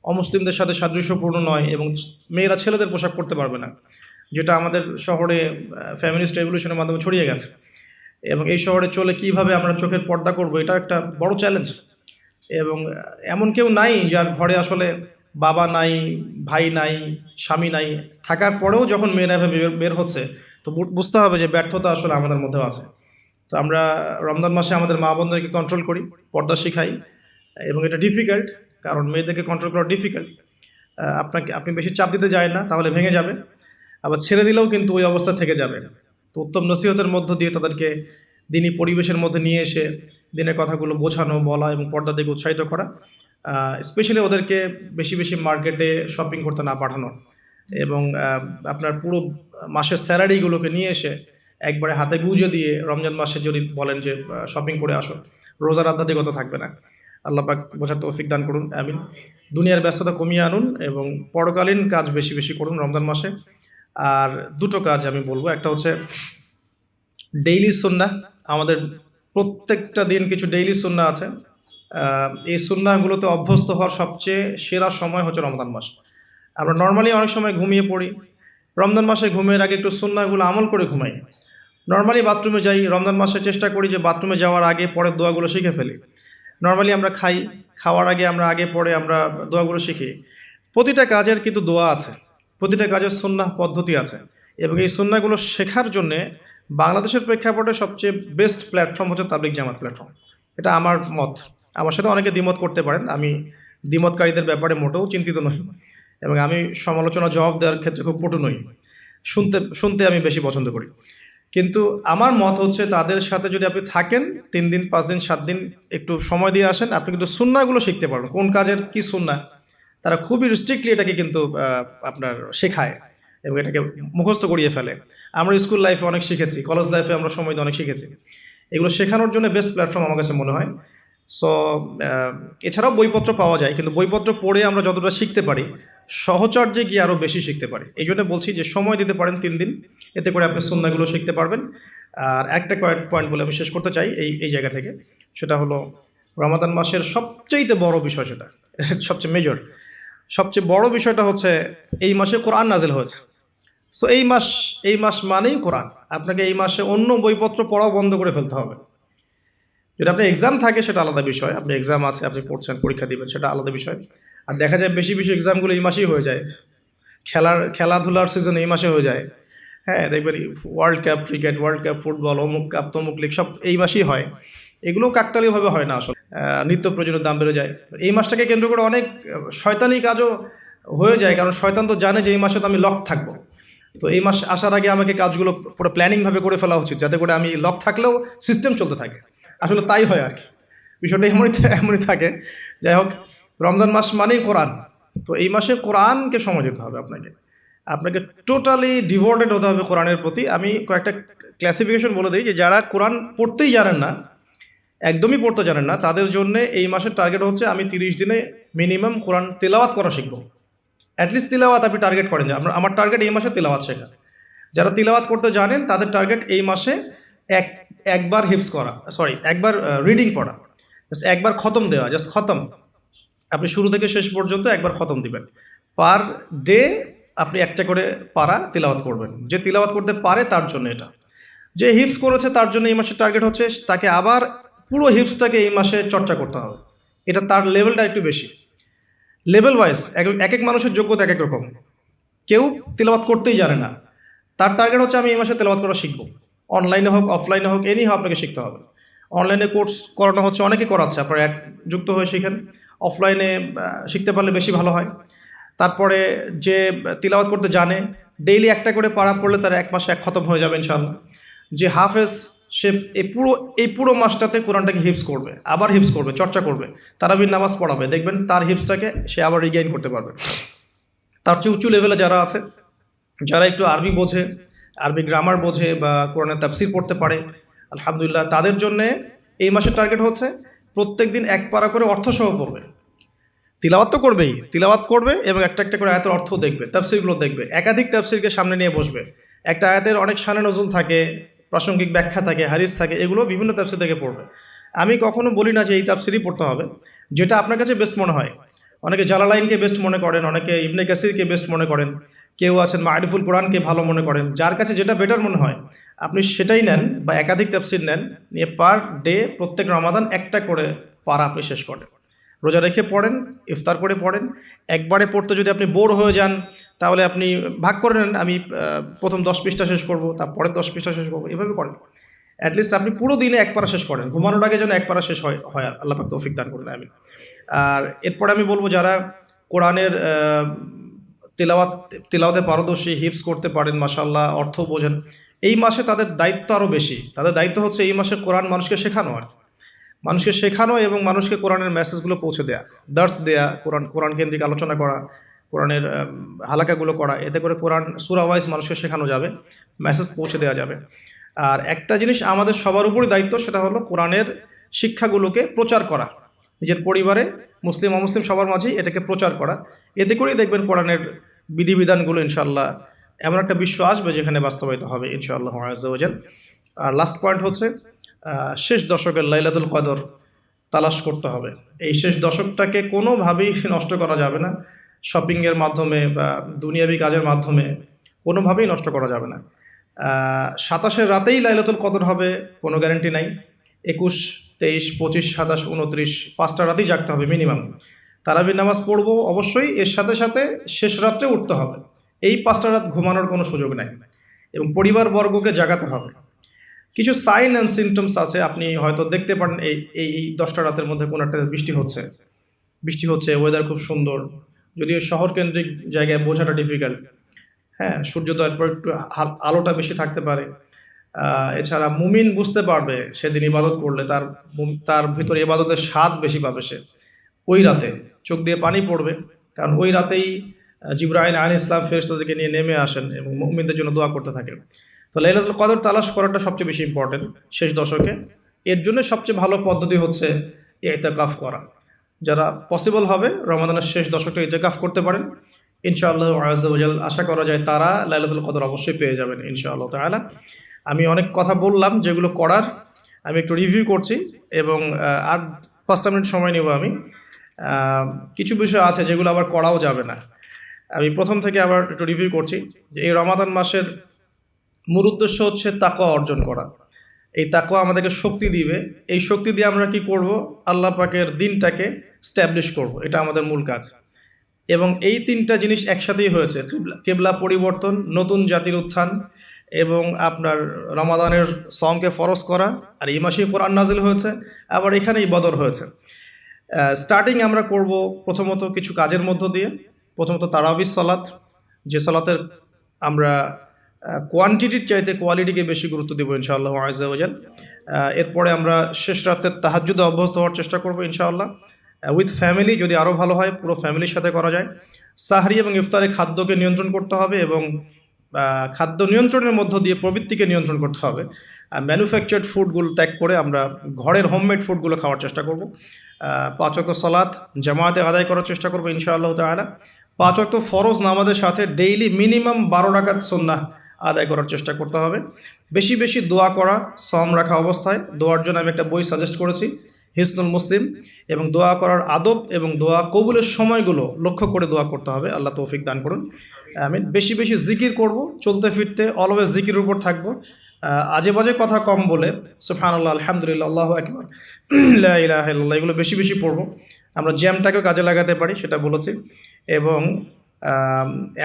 অমুসলিমদের সাথে সাদৃশ্যপূর্ণ নয়, এবং মেয়েরা ছেলেদের পোশাক পরতে পারবে না, যেটা আমাদের শহরে ফ্যামিলিস্ট রেভলিউশনের মাধ্যমে ছড়িয়ে গেছে। এবং এই শহরে চলে কিভাবে আমরা চোখের পর্দা করব, এটা একটা বড় চ্যালেঞ্জ। এবং এমন কেউ নাই যার ঘরে আসলে বাবা নাই, ভাই নাই, স্বামী নাই, থাকার পরেও যখন মেয়েরা বের হচ্ছে, তো বুঝতে হবে যে ব্যর্থতা আসলে আমাদের মধ্যেও আছে। তো আমরা রমজান মাসে আমাদের মা বোনদেরকে কন্ট্রোল করি, পর্দা শিখাই, এবং এটা ডিফিকাল্ট, কারণ মেয়েদেরকে কন্ট্রোল করা ডিফিকাল্ট। আপনি বেশি চাপ দিতে যায় না, তাহলে ভেঙে যাবে, আবার ছেড়ে দিলেও কিন্তু ওই অবস্থা থেকে যাবে। তো উত্তম নসিহতের মধ্য দিয়ে তাদেরকে দিনী পরিবেশের মধ্যে নিয়ে এসে দিনের কথাগুলো বোঝানো, বলা এবং পর্দা দিকে উৎসাহিত করা, স্পেশালি ওদেরকে বেশি বেশি মার্কেটে শপিং করতে না পাঠানো, এবং আপনার পুরো মাসের স্যালারিগুলোকে নিয়ে এসে একবারে হাতে গুঁজে দিয়ে রমজান মাসে যদি বলেন যে শপিং করে আসো, রোজার আধ্যাত্মিকতা থাকবে না। আল্লাহ পাক বোঝার তৌফিক দান করুন, আমিন। দুনিয়ার ব্যস্ততা কমিয়ে আনুন এবং পরকালীন কাজ বেশি বেশি করুন রমজান মাসে। আর দুটো কাজ আমি বলবো, একটা হচ্ছে ডেইলি সুন্নাহ। আমাদের প্রত্যেকটা দিন কিছু ডেইলি সুন্নাহ আছে, এই সুন্নাহগুলোতে অভ্যস্ত হওয়ার সবচেয়ে সেরা সময় হচ্ছে রমজান মাস। আমরা নর্মালি অনেক সময় ঘুমিয়ে পড়ি, রমজান মাসে ঘুমের আগে একটু সুন্নাহগুলো আমল করে ঘুমাই। নর্মালি বাথরুমে যাই, রমজান মাসে চেষ্টা করি যে বাথরুমে যাওয়ার আগে পরের দোয়াগুলো শিখে ফেলি। নর্মালি আমরা খাই, খাওয়ার আগে আমরা আগে পরে আমরা দোয়াগুলো শিখি। প্রতিটা কাজের কিন্তু দোয়া আছে, প্রতিটা কাজের সুন্নাহ পদ্ধতি আছে, এবং এই সুন্নাহগুলো শেখার জন্যে বাংলাদেশের প্রেক্ষাপটে সবচেয়ে বেস্ট প্ল্যাটফর্ম হচ্ছে তাবলিগ জামাত প্ল্যাটফর্ম। এটা আমার মত, আমার সাথে অনেকে দ্বিমত করতে পারেন, আমি দ্বিমতকারীদের ব্যাপারে মোটেও চিন্তিত নই, এবং আমি সমালোচনা জবাব দেওয়ার ক্ষেত্রে খুব পটু নই, শুনতে আমি বেশি পছন্দ করি। কিন্তু আমার মত হচ্ছে তাদের সাথে যদি আপনি থাকেন 3 দিন 5 দিন 7 দিন একটু সময় দিয়ে আসেন, আপনি কিন্তু সুন্নাহগুলো শিখতে পারবেন, কোন কাজের কি সুন্নাহ। তারা খুবই রিস্ট্রিক্টলি এটাকে কিন্তু আপনার শেখায় এবং এটাকে মুখস্থ করিয়ে ফেলে। আমরা স্কুল লাইফে অনেক শিখেছি, কলেজ লাইফে আমরা সময় দিয়ে অনেক শিখেছি। এগুলো শেখানোর জন্য বেস্ট প্ল্যাটফর্ম আমার কাছে মনে হয়। সো এছাড়াও বইপত্র পাওয়া যায়, কিন্তু বইপত্র পড়ে আমরা যতটা শিখতে পারি সহচর্যে গিয়ে আরও বেশি শিখতে পারি। এই জন্য বলছি যে সময় দিতে পারেন 3 দিন, এতে করে আপনি সুন্নাহগুলো শিখতে পারবেন। আর একটা পয়েন্ট বলে আমি শেষ করতে চাই এই জায়গা থেকে, সেটা হলো রমাদান মাসের সবচেয়ে বড় বিষয়, সেটা সবচেয়ে মেজর, সবচেয়ে বড় বিষয়টা হচ্ছে এই মাসে কোরআন নাজিল হয়েছে। সো এই মাস মানেই কোরআন। আপনাকে এই মাসে অন্য বইপত্র পড়াও বন্ধ করে ফেলতে হবে। যদি আপনার এক্সাম থাকে সেটা আলাদা বিষয়, আপনি এক্সাম আছে, আপনি পড়ছেন, পরীক্ষা দিবেন, সেটা আলাদা বিষয়। আর দেখা যায় বেশি বেশি এক্সামগুলো এই মাসেই হয়ে যায়, খেলাধুলার সিজন এই মাসে হয়ে যায়। হ্যাঁ, দেখবেন world cup cricket, world cup football, অমুক কাপ তমুক লিগ সব এই মাসেই হয়। এগুলো কাকতালীয়ভাবে হয় না, আসলে নিত্য প্রয়োজনীয় দাম বেড়ে যায়। এই মাসটাকে কেন্দ্র করে অনেক শয়তানি কাজও হয়ে যায়, কারণ শয়তান তো জানে যে এই মাসে তো আমি লক থাকবো। তো এই মাস আসার আগে আমাকে কাজগুলো পুরো প্ল্যানিংভাবে করে ফেলা উচিত, যাতে করে আমি লক থাকলেও সিস্টেম চলতে থাকে। আসলে তাই হয় আর কি, বিষয়টা এমনই থাকে। যাই হোক, রমজান মাস মানেই কোরআন, তো এই মাসে কোরআনকে সময় দিতে হবে আপনাকে। আপনাকে টোটালি ডিভোটেড হতে হবে কোরআনের প্রতি। আমি কয়েকটা ক্লাসিফিকেশন বলে দিই যে যারা কোরআন পড়তেই জানেন না, একদমই পড়তে জানেন না, তাদের জন্য এই মাসের টার্গেট হচ্ছে আমি 30 দিনে মিনিমাম কোরআন তেলাওয়াত করা শিখবো। অ্যাটলিস্ট তিলাওয়াত আপনি টার্গেট করেন যে আমার টার্গেট এই মাসে তিলাওয়াত শেখা। যারা তিলাওয়াত করতে জানেন তাদের টার্গেট এই মাসে একবার হিফজ করা, একবার রিডিং পড়া, জাস্ট একবার খতম দেওয়া, জাস্ট খতম। আপনি শুরু থেকে শেষ পর্যন্ত একবার খতম দিবেন। পার ডে আপনি একটা করে পারা তিলাওয়াত করবেন। যে তিলাওয়াত করতে পারে তার জন্য এটা। যে হিফজ করেছে তার জন্য এই মাসের টার্গেট হচ্ছে তাকে আবার পুরো হিফজটাকে এই মাসে চর্চা করতে হবে। এটা তার লেভেলটা একটু বেশি। লেভেল ওয়াইজ এক এক মানুষের যোগ্যতা এক এক রকম। কেউ তেলাওয়াত করতেই জানে না, তার টার্গেট হচ্ছে আমি এই মাসে তেলাওয়াত করা শিখবো। অনলাইনে হোক অফলাইনে হোক এনি হোক আপনাকে শিখতে হবে। অনলাইনে কোর্স করানো হচ্ছে, অনেকে করাচ্ছে, আপনারা যুক্ত হয়ে শিখেন। অফলাইনে শিখতে পারলে বেশি ভালো হয়। তারপরে যে তিলাওয়াত করতে জানে, ডেইলি একটা করে পারা পড়লে তার এক মাসে এক খতম হয়ে যাবে ইনশাআল্লাহ। যে হাফেজ, সে এই পুরো মাসটাতে কোরআনটাকে হিফজ করবে, আবার হিফজ করবে, চর্চা করবে, তারাবির নামাজ পড়াবে, দেখবেন তার হিফজটাকে সে আবার রিগেইন করতে পারবে। তার চেয়ে উঁচু লেভেলে যারা আছে, যারা একটু আরবি বোঝে, আরবি গ্রামার বোঝে বা কোরআনের তাফসির পড়তে পারে, আলহামদুলিল্লাহ তাদের জন্যে এই মাসের টার্গেট হচ্ছে প্রত্যেক দিন এক পারা করে অর্থসহ পড়বে। তিলাওয়াত তো করবেই, তিলাওয়াত করবে এবং একটা একটা করে আয়াতের অর্থ দেখবে, তাফসিরগুলো দেখবে, একাধিক তাফসিরকে সামনে নিয়ে বসবে। একটা আয়াতের অনেক শানে নজুল থাকে, প্রাসঙ্গিক ব্যাখ্যা থাকে, হাদিস থাকে, এগুলো বিভিন্ন তাফসির থেকে পড়বে। আমি কখনো বলি না যে এই তাফসিরই পড়তে হবে, যেটা আপনার কাছে বেস্ট মনে হয়। অনেকে জালালাইনকে বেস্ট মনে করেন, অনেকে ইবনে কাসিরকে বেস্ট মনে করেন, কেউ আছেন মারিফুল কোরআনকে ভালো মনে করেন। যার কাছে যেটা বেটার মনে হয় আপনি সেটাই নেন, বা একাধিক তাফসির নেন, নিয়ে পার ডে প্রত্যেক রমাদান একটা করে পারা আপনি শেষ করেন। রোজা রেখে পড়েন, ইফতার করে পড়েন। একবারে পড়তে যদি আপনি বোর হয়ে যান তাহলে আপনি ভাগ করে নেন, আমি প্রথম 10 পৃষ্ঠা শেষ করবো, তারপরে 10 পৃষ্ঠা শেষ করবো, এভাবে করেন। অ্যাটলিস্ট আপনি পুরো দিনে এক পারা শেষ করেন, ঘুমানোর আগে যেন এক পারা শেষ হয়, আল্লাহ পাক তৌফিক দান করেন। আমি আর এরপরে আমি বলবো যারা কোরআনের তিলাওয়াতে পারদর্শী, হিফজ করতে পারেন, মাশাআল্লাহ, অর্থ বোঝেন, এই মাসে তাদের দায়িত্ব আরও বেশি। তাদের দায়িত্ব হচ্ছে এই মাসে কোরআন মানুষকে শেখানো, আর মানুষকে শেখানো এবং মানুষকে কোরআনের মেসেজগুলো পৌঁছে দেয়া, দার্স দেয়া, কোরআন কেন্দ্রিক আলোচনা করা, কোরআনের হালাকাগুলো করা। এতে করে কোরআন সূরা ওয়াইজ মানুষকে শেখানো যাবে, মেসেজ পৌঁছে দেওয়া যাবে। আর একটা জিনিস আমাদের সবার উপরই দায়িত্ব, সেটা হলো কোরআনের শিক্ষাগুলোকে প্রচার করা, নিজের পরিবারে, মুসলিম অমুসলিম সবার মাঝেই এটাকে প্রচার করা। এতে করেই দেখবেন কোরআনের বিধিবিধানগুলো ইনশাআল্লাহ এমন একটা বিশ্ব আসবে যেখানে বাস্তবায়িত হবে ইনশাআল্লাহ আযজা ওয়া জাল। আর লাস্ট পয়েন্ট হচ্ছে শেষ দশকের লাইলাতুল কদর তালাশ করতে হবে। এই শেষ দশকটাকে কোনোভাবেই নষ্ট করা যাবে না, শপিংয়ের মাধ্যমে বা দুনিয়াবি কাজের মাধ্যমে কোনোভাবেই নষ্ট করা যাবে না। 27-এর রাতেই লাইলাতুল কদর হবে কোনো গ্যারান্টি নাই। 21, 23, 25, 27, 29 5টা রাতেই জাগতে হবে মিনিমাম। তারাবির নামাজ পড়বো অবশ্যই, এর সাথে সাথে শেষ রাত্রে উঠতে হবে। এই 5টা রাত ঘুমানোর কোনো সুযোগ নাই, এবং পরিবারবর্গকে জাগাতে হবে। কিছু সাইন অ্যান্ড সিমটমস আছে, আপনি হয়তো দেখতে পারেন এই 10টা রাতের মধ্যে কোনো একটা বৃষ্টি হচ্ছে, ওয়েদার খুব সুন্দর, যদিও শহর কেন্দ্রিক জায়গায় বোঝাটা ডিফিকাল্ট। হ্যাঁ, সূর্যোদয়ের পর একটু আলোটা বেশি থাকতে পারে। এছাড়া মুমিন বুঝতে পারবে সেদিন ইবাদত করলে তার ভিতরে ইবাদতের স্বাদ বেশি পাবে সে। ওই রাতে চোখ দিয়ে পানি পড়বে, কারণ ওই রাতেই জিবরাইল আলাইহিস সালাম ফেরেশতাদেরকে নিয়ে নেমে আসেন এবং মুমিনদের জন্য দোয়া করতে থাকেন। তো লাইলাতুল কদর তালাশ করাটা সবচেয়ে বেশি ইম্পর্টেন্ট শেষ দশকে। এর জন্য সবচেয়ে ভালো পদ্ধতি হচ্ছে ইতিকাফ করা। যারা পসিবল হবে রমাদানের শেষ দশকটা ইতিকাফ করতে পারেন, ইনশাআল্লাহ আযজা ওয়া জাল আশা করা যায় তারা লাইলাতুল কদর অবশ্যই পেয়ে যাবেন ইনশাআল্লাহ তাআলা। আমি অনেক কথা বললাম যেগুলো করার, আমি একটু রিভিউ করছি এবং আর 5টা মিনিট সময় নেব আমি। কিছু বিষয় আছে যেগুলো আবার করাও যাবে না, আমি প্রথম থেকে আবার একটু রিভিউ করছি। যে এই রমাদান মাসের মূল উদ্দেশ্য হচ্ছে তাকওয়া অর্জন করা। এই তাকওয়া আমাদেরকে শক্তি দিবে, এই শক্তি দিয়ে আমরা কি করব, আল্লাহ পাকের দিনটাকে স্ট্যাবলিশ করব, এটা আমাদের মূল কাজ। এবং এই 3টা জিনিস একসাথেই হয়েছে, কিবলা পরিবর্তন, নতুন জাতির উত্থান, এবং আপনার রমাদানের সমকে ফরজ করা, আর এই মাসেই কোরআন নাজিল হয়েছে, আবার এখানেই বদর হয়েছে। স্টার্টিং আমরা করব প্রথমত কিছু কাজের মধ্য দিয়ে। প্রথমত তারাবির সালাত, যে সালাতের আমরা কোয়ান্টিটির চাইতে কোয়ালিটিকে বেশি গুরুত্ব দেবো ইনশাআল্লাহ আযজা ওয়া জাল। এরপরে আমরা শেষ রাতের তাহাজ্জুদে অভ্যস্ত হওয়ার চেষ্টা করবো ইনশাআল্লাহ, উইথ ফ্যামিলি, যদি আরও ভালো হয় পুরো ফ্যামিলির সাথে করা যায়। সাহরি এবং ইফতারে খাদ্যকে নিয়ন্ত্রণ করতে হবে এবং খাদ্য নিয়ন্ত্রণের মধ্য দিয়ে প্রবৃত্তিকে নিয়ন্ত্রণ করতে হবে। ম্যানুফ্যাকচার্ড ফুডগুলো ত্যাগ করে আমরা ঘরের হোমমেড ফুডগুলো খাওয়ার চেষ্টা করব। 5 ওয়াক্ত সালাত জামাতে আদায় করার চেষ্টা করবো ইনশাআল্লাহ তাআলা। 5 ওয়াক্ত ফরজ নামাজের সাথে ডেইলি মিনিমাম 12 রাকাত সুন্নাহ আদায় করার চেষ্টা করতে হবে। বেশি বেশি দোয়া করা সওম রাখা অবস্থায়। দোয়ার জন্য আমি একটা বই সাজেস্ট করেছি, হিসনুল মুসলিম, এবং দোয়া করার আদব এবং দোয়া কবুলের সময়গুলো লক্ষ্য করে দোয়া করতে হবে। আল্লাহ তৌফিক দান করুন। আমি বেশি বেশি জিকির করব, চলতে ফিরতে অলওয়েজ জিকির উপর থাকবো। আজে বাজে কথা কম বলে সুবহানাল্লাহ, আলহামদুলিল্লাহ, আল্লাহু আকবার, লা ইলাহা ইল্লাল্লাহ এগুলো বেশি বেশি পড়বো। আমরা জ্যামটাকেও কাজে লাগাতে পারি সেটা বলেছি। এবং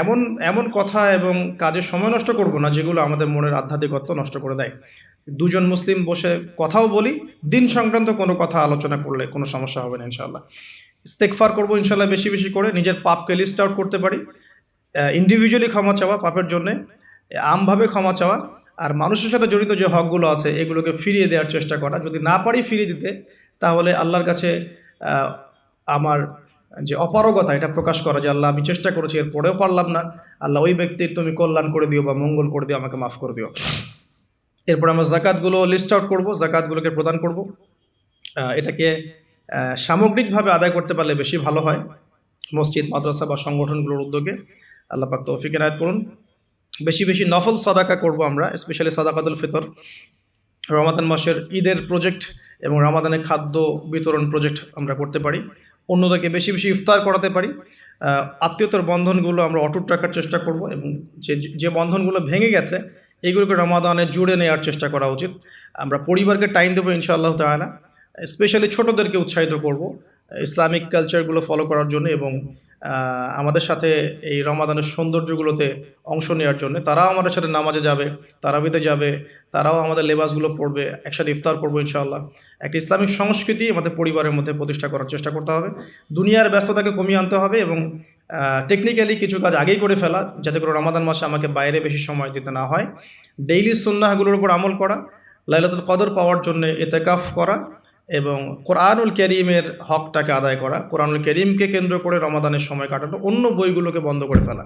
এমন এমন কথা এবং কাজে সময় নষ্ট করব না যেগুলো আমাদের মনের আধ্যাত্মিকত্ব নষ্ট করে দেয়। দুজন মুসলিম বসে কথাও বলি, দিন সংক্রান্ত কোনো কথা আলোচনা করলে কোনো সমস্যা হবে না ইনশাআল্লাহ। ইস্তেগফার করবো ইনশাআল্লাহ বেশি বেশি করে, নিজের পাপকে লিস্ট আউট করতে পারি। ইন্ডিভিজুয়ালি ক্ষমা চাওয়া পাপের জন্যে, আমভাবে ক্ষমা চাওয়া, আর মানুষের সাথে জড়িত যে হকগুলো আছে এগুলোকে ফিরিয়ে দেওয়ার চেষ্টা করা। যদি না পারি ফিরিয়ে দিতে, তাহলে আল্লাহর কাছে আমার যে অপারগতা এটা প্রকাশ করা, যে আল্লাহ আমি চেষ্টা করেছি এরপরেও পারলাম না, আল্লাহ ওই ব্যক্তির তুমি কল্যাণ করে দিও বা মঙ্গল করে দিও, আমাকে মাফ করে দিও। এরপর আমরা জাকাতগুলো লিস্ট আউট করবো, জাকাতগুলোকে প্রদান করব। এটাকে সামগ্রিকভাবে আদায় করতে পারলে বেশি ভালো হয়, মসজিদ মাদ্রাসা বা সংগঠনগুলোর উদ্যোগে। আল্লাহ পাক তৌফিক এনায়েত করুন। বেশি বেশি নফল সাদাকা করব আমরা, স্পেশালি সাদাকাতুল ফিতর। রমাদান মাসের ঈদের প্রজেক্ট এবং রমাদানের খাদ্য বিতরণ প্রজেক্ট আমরা করতে পারি। অন্যদেরকে বেশি বেশি ইফতার করাতে পারি। আত্মীয়তার বন্ধনগুলো আমরা অটুট রাখার চেষ্টা করব এবং যে বন্ধনগুলো ভেঙে গেছে এইগুলোকে রমাদানে জুড়ে নেওয়ার চেষ্টা করা উচিত। আমরা পরিবারকে টাইম দেবো ইনশাআল্লাহ তাআলা। স্পেশালি ছোটদেরকে উৎসাহিত করব ইসলামিক কালচারগুলো ফলো করার জন্য এবং আমাদের সাথে এই রমাদানের সৌন্দর্যগুলোতে অংশ নেওয়ার জন্য। তারাও আমাদের সাথে নামাজে যাবে, তারাবিতে যাবে, তারাও আমাদের লেবাসগুলো পরবে, একসাথে ইফতার করবো ইনশাআল্লাহ। একটা ইসলামিক সংস্কৃতি আমাদের পরিবারের মধ্যে প্রতিষ্ঠা করার চেষ্টা করতে হবে। দুনিয়ার ব্যস্ততাকে কমিয়ে আনতে হবে এবং টেকনিক্যালি কিছু কাজ আগেই করে ফেলা, যাতে করে রমাদান মাসে আমাকে বাইরে বেশি সময় দিতে না হয়। ডেইলি সুন্নাহগুলোর উপর আমল করা, লাইলাতুল কদর পাওয়ার জন্য ইতিকাফ করা এবং কোরআনুল কারীমের হকটাকে আদায় করা, কোরআনুল কারীমকে কেন্দ্র করে রমাদানের সময় কাটানো, অন্য বইগুলোকে বন্ধ করে ফেলা।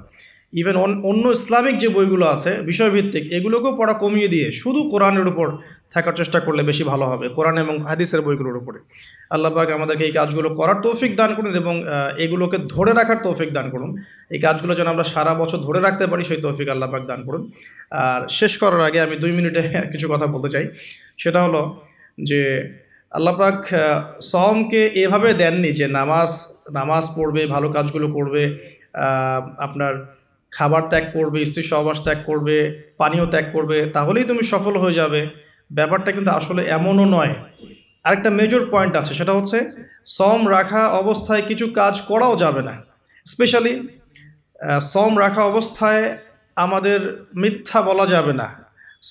ইভেন অন্য ইসলামিক যে বইগুলো আছে বিষয়ভিত্তিক, এগুলোকেও পড়া কমিয়ে দিয়ে শুধু কোরআনের উপর থাকার চেষ্টা করলে বেশি ভালো হবে, কোরআন এবং হাদিসের বইগুলোর উপরে। আল্লাহ পাক আমাদেরকে এই কাজগুলো করার তৌফিক দান করুন এবং এগুলোকে ধরে রাখার তৌফিক দান করুন। এই কাজগুলো যেন আমরা সারা বছর ধরে রাখতে পারি, সেই তৌফিক আল্লাহ পাক দান করুন। আর শেষ করার আগে আমি 2 মিনিটে কিছু কথা বলতে চাই। সেটা হলো যে আল্লাহ পাক সওমকে এভাবে দেননি যে নামাজ পড়বে, ভালো কাজগুলো করবে, আপনার খাবার ত্যাগ করবে, স্ত্রী সহবাস ত্যাগ করবে, পানীয় ত্যাগ করবে, তাহলেই তুমি সফল হয়ে যাবে। ব্যাপারটা কিন্তু আসলে এমনও নয়। আরেকটা মেজর পয়েন্ট আছে, সেটা হচ্ছে সওম রাখা অবস্থায় কিছু কাজ করাও যাবে না। স্পেশালি সওম রাখা অবস্থায় আমাদের মিথ্যা বলা যাবে না,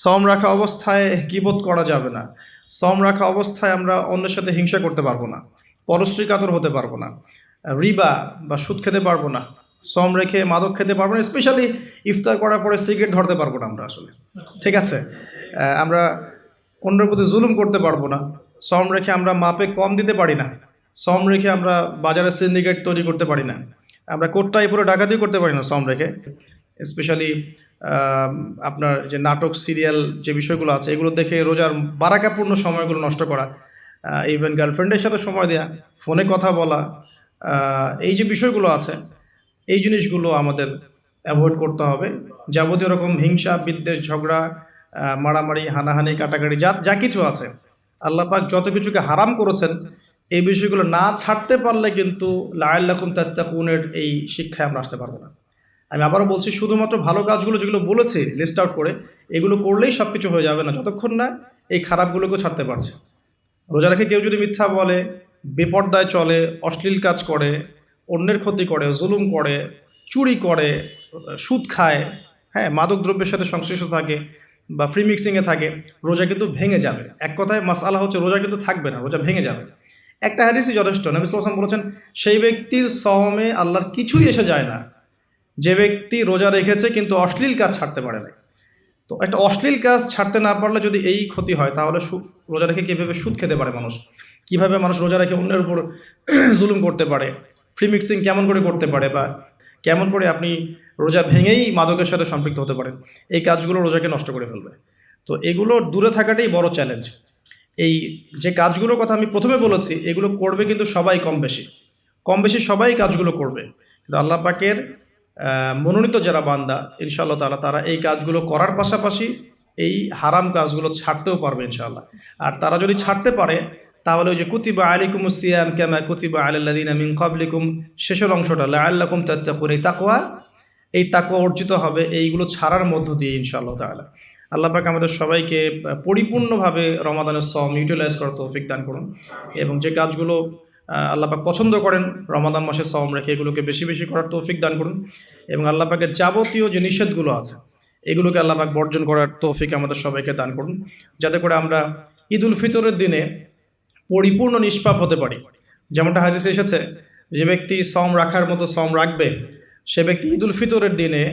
সওম রাখা অবস্থায় গীবত করা যাবে না, সওম রাখা অবস্থায় আমরা অন্যের সাথে হিংসা করতে পারবো না, পরশ্রী কাতর হতে পারবো না, রিবা বা সুদ খেতে পারবো না, সওম রেখে মাদক খেতে পারবো না, স্পেশালি ইফতার করার পরে সিগারেট ধরতে পারবো না আমরা আসলে, ঠিক আছে? আমরা অন্যের প্রতি জুলুম করতে পারবো না, সওম রেখে আমরা মাপে কম দিতে পারি না, সওম রেখে আমরা বাজারে সিন্ডিকেট তৈরি করতে পারি না, আমরা কোটটাই পুরো ডাকাতি করতে পারি না সওম রেখে। স্পেশালি আপনার যে নাটক সিরিয়াল যে বিষয়গুলো আছে এগুলো দেখে রোজার বারাকাপূর্ণ সময়গুলো নষ্ট করা, ইভেন গার্লফ্রেন্ডের সাথে সময় দেয়া, ফোনে কথা বলা, এই যে বিষয়গুলো আছে এই জিনিসগুলো আমাদের অ্যাভয়েড করতে হবে। যাবতীয় রকম হিংসা বিদ্বেষ, ঝগড়া, মারামারি, হানাহানি, কাটাকাটি যা কিছু আছে আল্লাহ পাক যত কিছুকে হারাম করেছেন এই বিষয়গুলো না ছাড়তে পারলে কিন্তু লাআল্লাকুম তাত্তাকুনের এই শিক্ষায় আমরা আসতে পারবো না। আমি আবারও বলছি, শুধুমাত্র ভালো কাজগুলো যেগুলো বলেছি লিস্ট আউট করে এগুলো করলেই সব কিছু হয়ে যাবে না, যতক্ষণ না এই খারাপগুলোকেও ছাড়তে পারছে। রোজা রেখে কেউ যদি মিথ্যা বলে, বেপর্দায় চলে, অশ্লীল কাজ করে, অন্যের ক্ষতি করে, জুলুম করে, চুরি করে, সুদ খায়, হ্যাঁ, মাদক দ্রব্যের সাথে সংশ্লিষ্ট থাকে বা ফ্রি মিক্সিংয়ে থাকে, রোজা কিন্তু ভেঙে যাবে। এক কথায় মাসআলা হচ্ছে রোজা কিন্তু থাকবে না, রোজা ভেঙে যাবে। একটা হাদিসই যথেষ্ট। নবী সাল্লাল্লাহু আলাইহি ওয়াসাল্লাম বলেছেন, সেই ব্যক্তির সওমে আল্লাহর কিছুই এসে যায় না যে ব্যক্তি রোজা রেখেছে কিন্তু অশ্লীল কাজ ছাড়তে পারে না। তো একটা অশ্লীল কাজ ছাড়তে না পারলে যদি এই ক্ষতি হয়, তাহলে রোজা রেখে কীভাবে সুদ খেতে পারে মানুষ, কীভাবে মানুষ রোজা রেখে অন্যের উপর জুলুম করতে পারে, ফ্রি মিক্সিং কেমন করে করতে পারে, বা কেমন করে আপনি রোজা ভেঙেই মাদকের সাথে সম্পৃক্ত হতে পারেন, এই কাজগুলো রোজাকে নষ্ট করে ফেলবে। তো এগুলো দূরে থাকাটাই বড় চ্যালেঞ্জ। এই যে কাজগুলোর কথা আমি প্রথমে বলেছি, এগুলো করবে কিন্তু সবাই কম বেশি সবাই কাজগুলো করবে, কিন্তু আল্লাহ পাকের মনোনীত যারা বান্দা ইনশাআল্লাহ তাআলা, তারা এই কাজগুলো করার পাশাপাশি এই হারাম কাজগুলো ছাড়তেও পারবে ইনশাআল্লাহ। আর তারা যদি ছাড়তে পারে, তাহলে ওই যে কুতিবা আলাইকুমুস সিয়াম কামা কুতিবা আলাল লাযিনা মিন ক্বাবলিকুম, শেষের অংশটা লাআল্লাকুম তাত্তাকুন, এই তাকওয়া অর্জিত হবে এইগুলো ছাড়ার মধ্য দিয়ে ইনশাআল্লাহ তাআলা। আল্লাহ পাক আমাদের সবাইকে পরিপূর্ণভাবে রমাদানের সওম ইউটিলাইজ করার তৌফিক দান করুন, এবং যে কাজগুলো আল্লাহ পাক পছন্দ করেন রমাদান মাসে সওম রেখে, এগুলোকে বেশি বেশি করার তৌফিক দান করুন, এবং আল্লাহ পাকের যাবতীয় যে নিষেধগুলো আছে এগুলোকে আল্লাহ পাক বর্জন করার তৌফিক আমাদের সবাইকে দান করুন, যাতে করে আমরা ঈদ উল ফিতরের দিনে পরিপূর্ণ নিষ্পাপ হতে পারি। যেমনটা হাদিসে এসেছে, যে ব্যক্তি সওম রাখার মতো সওম রাখবে, সে ব্যক্তি ঈদ উল ফিতরের দিনে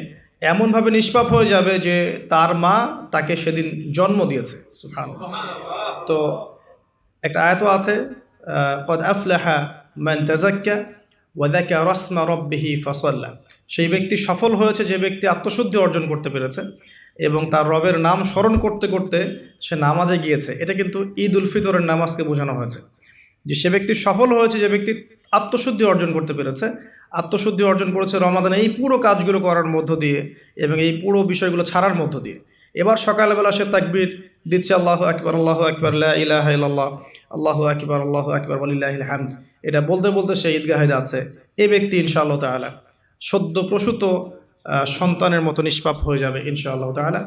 এমনভাবে নিষ্পাপ হয়ে যাবে যে তার মা তাকে সেদিন জন্ম দিয়েছে। সুবহানাল্লাহ। তো একটা আয়াতও আছে, কদ আফলাহা মান তাযাক্কা ওয়া যাকারা ইসমা রাব্বিহি ফাসাল্লা, সেই ব্যক্তি সফল হয়েছে যে ব্যক্তি আত্মশুদ্ধি অর্জন করতে পেরেছে এবং তার রবের নাম স্মরণ করতে করতে সে নামাজে গিয়েছে। এটা কিন্তু ঈদ উল ফিতরের নামাজকে বোঝানো হয়েছে, যে সে ব্যক্তি সফল হয়েছে যে ব্যক্তি আত্মশুদ্ধি অর্জন করতে পেরেছে। আত্মশুদ্ধি অর্জন করেছে রমাদানে এই পুরো কাজগুলো করার মধ্য দিয়ে এবং এই পুরো বিষয়গুলো ছাড়ার মধ্য দিয়ে। এবার সকালবেলা সে তাকবীর দিচ্ছে, আল্লাহু আকবার আল্লাহু আকবার লা ইলাহা ইল্লাল্লাহ আল্লাহু আকবার ওয়ালিল্লাহিল হামদ, এটা বলতে বলতে সে ঈদগাহে যাচ্ছে। এই ব্যক্তি ইনশাআল্লাহ তাআলা সদ্য প্রসূত সন্তানের মতো নিষ্পাপ হয়ে যাবে ইনশাআল্লাহ তাআলা।